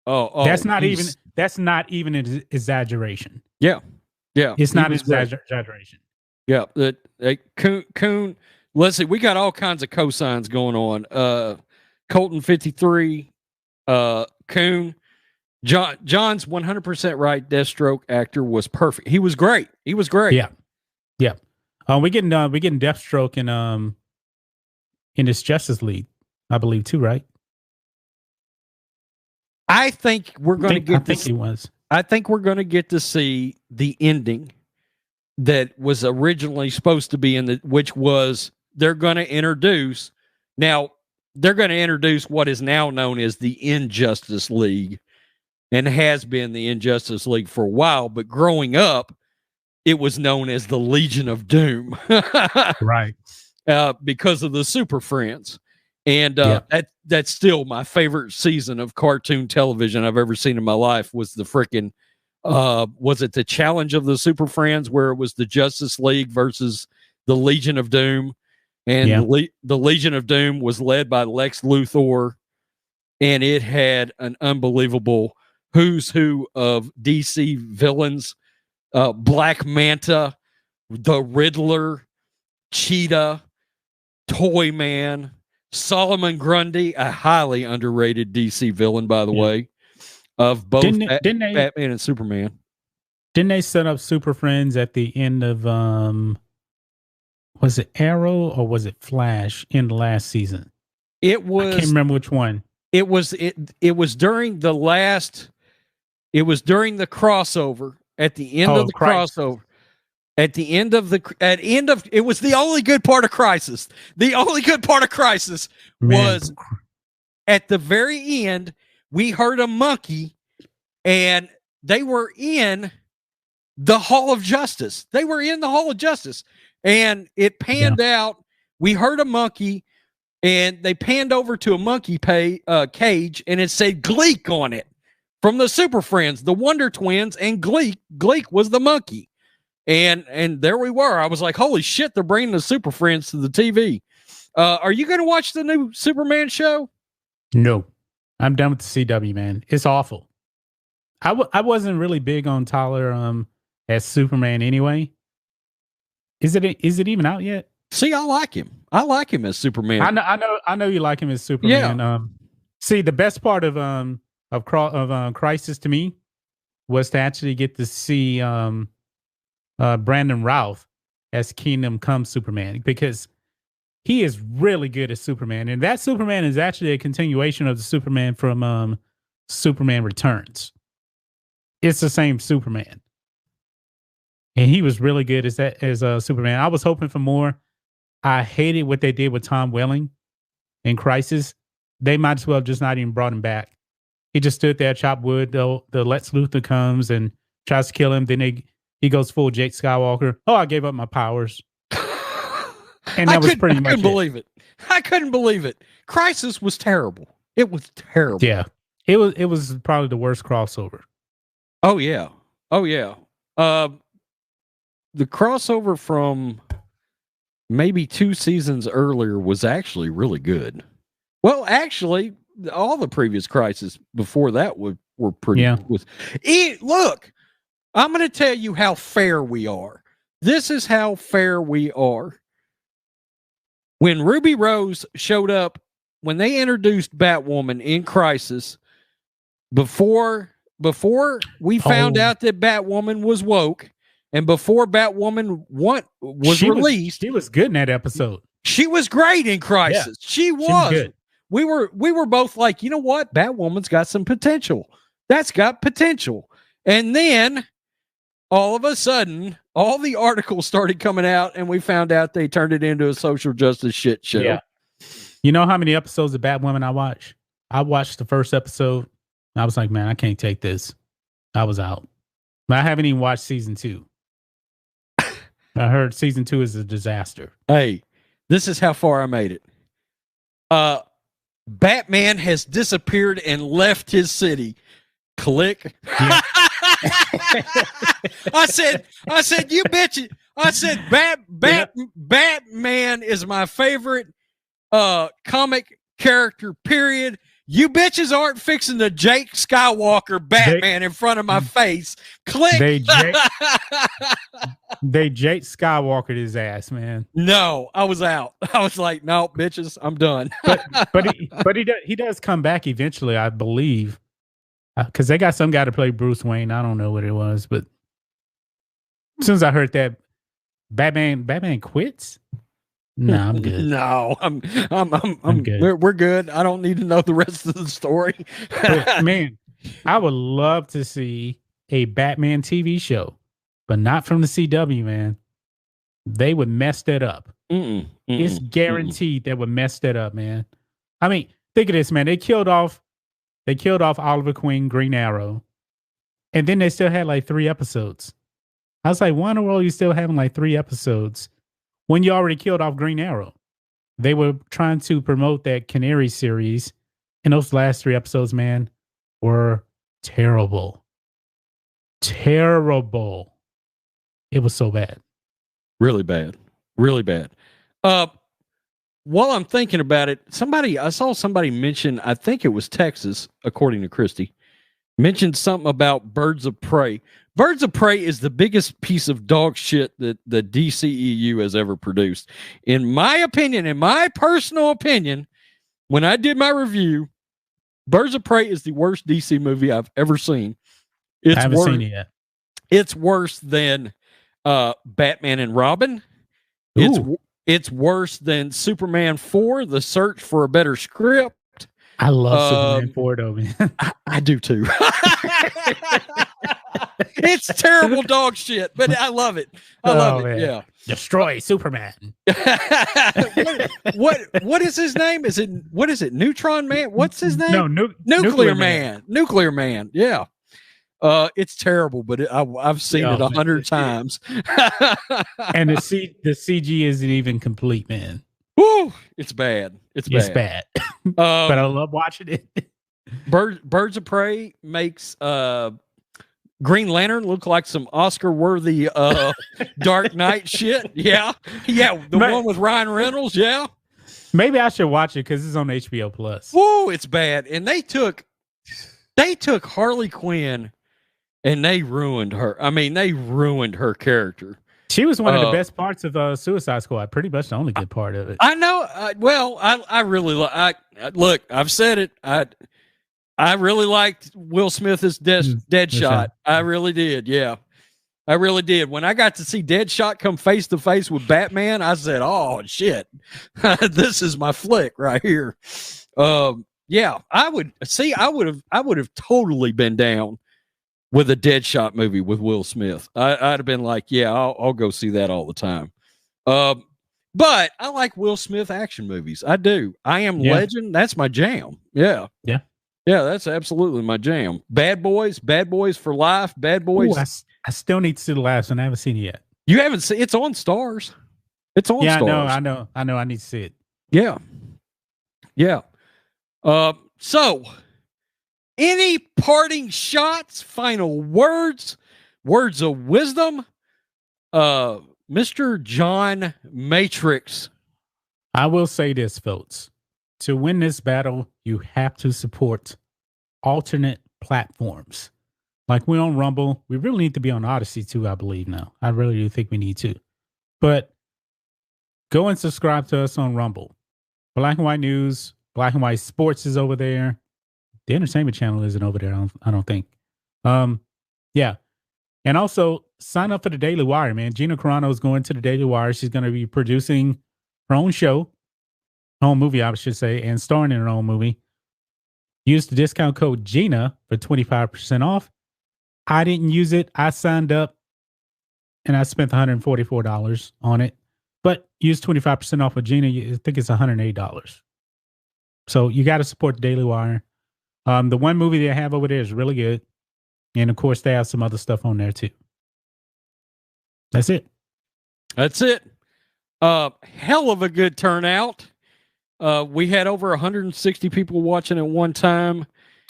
Oh, that's not even an exaggeration. Yeah. It's not an exaggeration. Yeah. Coon. Let's see. We got all kinds of cosigns going on. Colton 53. Coon. John's 100% right. Deathstroke actor was perfect. He was great. Yeah. We're getting Deathstroke in this Justice League, I believe, too, right? I think we're going to get. I think he was. I think we're going to get to see the ending that was originally supposed to be which was they're going to introduce. Now they're going to introduce what is now known as the Injustice League, and has been the Injustice League for a while. But growing up, it was known as the Legion of Doom, right? Because of the Super Friends. And that's still my favorite season of cartoon television I've ever seen in my life was the freaking, was it the Challenge of the Super Friends, where it was the Justice League versus the Legion of Doom. And the Legion of Doom was led by Lex Luthor. and it had an unbelievable who's who of DC villains: Black Manta, the Riddler, Cheetah, Toy Man, Solomon Grundy, a highly underrated DC villain, by the way, of both Batman and Superman. Didn't they set up Super Friends at the end of was it Arrow or was it Flash in the last season? It was, I can't remember which one. It was during the last, it was during the crossover at the end of the crossover. At the end of it was the only good part of Crisis. The only good part of Crisis was at the very end, we heard a monkey and they were in the Hall of Justice. They were in the Hall of Justice. And it panned out. We heard a monkey and they panned over to a monkey cage and it said Gleek on it from the Super Friends, the Wonder Twins, and Gleek was the monkey. And there we were. I was like, holy shit, they're bringing the Super Friends to the TV. Are you going to watch the new Superman show? No, I'm done with the CW, man. It's awful. I wasn't really big on Tyler as Superman anyway. Is it even out yet? See, I like him. I like him as Superman. I know you like him as Superman. Yeah. See, the best part of Crisis to me was to actually get to see Brandon Routh as Kingdom Come Superman, because he is really good as Superman, and that Superman is actually a continuation of the Superman from Superman Returns. It's the same Superman, and he was really good as Superman. I was hoping for more. I hated what they did with Tom Welling in Crisis. They might as well just not even brought him back. He just stood there, chopped wood. The Lex Luthor comes and tries to kill him. Then he goes full Jake Skywalker. Oh, I gave up my powers. And that was pretty much it. I couldn't believe it. Crisis was terrible. It was terrible. Yeah. It was probably the worst crossover. Oh yeah. The crossover from maybe 2 seasons earlier was actually really good. Well, actually, all the previous Crisis before that were pretty good. Look, I'm going to tell you how fair we are. This is how fair we are. When Ruby Rose showed up, when they introduced Batwoman in Crisis, before we found out that Batwoman was woke, and before Batwoman was released, she was good in that episode. She was great in Crisis. Yeah, she was good. We were both like, you know what? Batwoman's got some potential. That's got potential. And then all of a sudden, all the articles started coming out, and we found out they turned it into a social justice shit show. Yeah. You know how many episodes of Batwoman I watched? I watched the first episode. And I was like, man, I can't take this. I was out. But I haven't even watched season 2. I heard season 2 is a disaster. Hey, this is how far I made it. Batman has disappeared and left his city. Click. Yeah. I said, you bitch. I said, Batman is my favorite comic character, period. You bitches aren't fixing the Jake Skywalker Batman in front of my face. Click. They Jake Skywalkered his ass, man. No, I was out. I was like, no, bitches, I'm done. but he does come back eventually, I believe. Because they got some guy to play Bruce Wayne. I don't know what it was, but as soon as I heard that Batman quits. No, I'm good. No, I'm good. We're good. I don't need to know the rest of the story. Man, I would love to see a Batman TV show, but not from the CW, man. They would mess that up. It's guaranteed they would mess that up, man. I mean, think of this, man. They killed off Oliver Queen, Green Arrow, and then they still had like 3 episodes. I was like, why in the world are you still having like 3 episodes when you already killed off Green Arrow? They were trying to promote that Canary series, and those last 3 episodes, man, were terrible. Terrible. It was so bad. Really bad. Really bad. while I'm thinking about it, I saw somebody mention, I think it was Texas, according to Christy, mentioned something about Birds of Prey. Birds of Prey is the biggest piece of dog shit that the DCEU has ever produced. In my opinion, in my personal opinion, when I did my review, Birds of Prey is the worst DC movie I've ever seen. I haven't seen it yet. It's worse than Batman and Robin. It's worse than Superman 4, The Search for a Better Script. I love Superman 4, though, man. I do too. It's terrible dog shit, but I love it. I love it. Yeah. Destroy Superman. what is his name? What is it? Neutron Man? What's his name? No, Nuclear Man. Nuclear Man. Yeah. It's terrible, but I've seen it 100 times. And the CG isn't even complete, man. Woo! It's bad. It's bad. But I love watching it. Birds of Prey makes Green Lantern look like some Oscar-worthy Dark Knight shit. Yeah. The one with Ryan Reynolds. Yeah. Maybe I should watch it because it's on HBO Plus. Whoa, it's bad. And they took Harley Quinn and they ruined her. I mean, they ruined her character. She was one of the best parts of Suicide Squad. Pretty much the only good part of it. I know. I really look. I've said it. I really liked Will Smith as Deadshot. I really did. Yeah, I really did. When I got to see Deadshot come face to face with Batman, I said, "Oh shit, this is my flick right here." Yeah, I would have totally been down with a Deadshot movie with Will Smith. I'd have been like, yeah, I'll go see that all the time. But I like Will Smith action movies. I do. I Am Legend. That's my jam. Yeah. That's absolutely my jam. Bad Boys for Life. Bad Boys. Ooh, I still need to see the last one. I haven't seen it yet. You haven't seen? It's on Stars. It's on Stars. I know. I need to see it. Yeah. So, any parting shots, final words of wisdom? Mr. John Matrix. I will say this, folks. To win this battle, you have to support alternate platforms. Like we're on Rumble. We really need to be on Odyssey too, I believe now. I really do think we need to. But go and subscribe to us on Rumble. Black and White News, Black and White Sports is over there. The entertainment channel isn't over there, I don't think. Yeah. And also sign up for the Daily Wire, man. Gina Carano is going to the Daily Wire. She's going to be producing her own show, her own movie, I should say, and starring in her own movie. Use the discount code GINA for 25% off. I didn't use it. I signed up and I spent $144 on it. But use 25% off of Gina. I think it's $108. So you got to support the Daily Wire. The one movie they have over there is really good. And of course, they have some other stuff on there too. That's it. Hell of a good turnout. We had over 160 people watching at one time.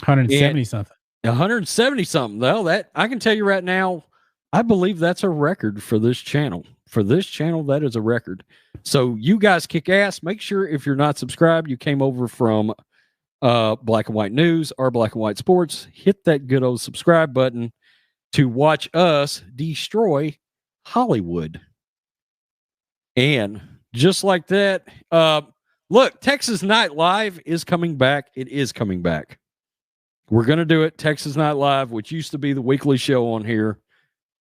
170 something. 170 something. Though that I can tell you right now, I believe that's a record for this channel. For this channel, that is a record. So you guys kick ass. Make sure if you're not subscribed, you came over from Black and White News or Black and White Sports, hit that good old subscribe button to watch us destroy Hollywood. And just like that, look, Texas Night Live is coming back. It is coming back. We're going to do it. Texas Night Live, which used to be the weekly show on here.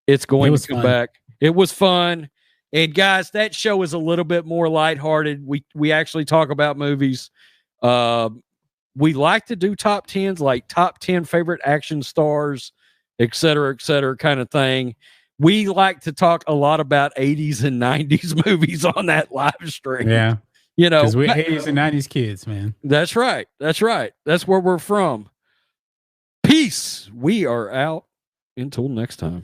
It's going to come back. It was fun. And guys, that show is a little bit more lighthearted. We actually talk about movies. We like to do top 10s, like top 10 favorite action stars, et cetera, kind of thing. We like to talk a lot about 80s and 90s movies on that live stream. Yeah. You know, because we're 80s and 90s kids, man. That's right. That's where we're from. Peace. We are out. Until next time.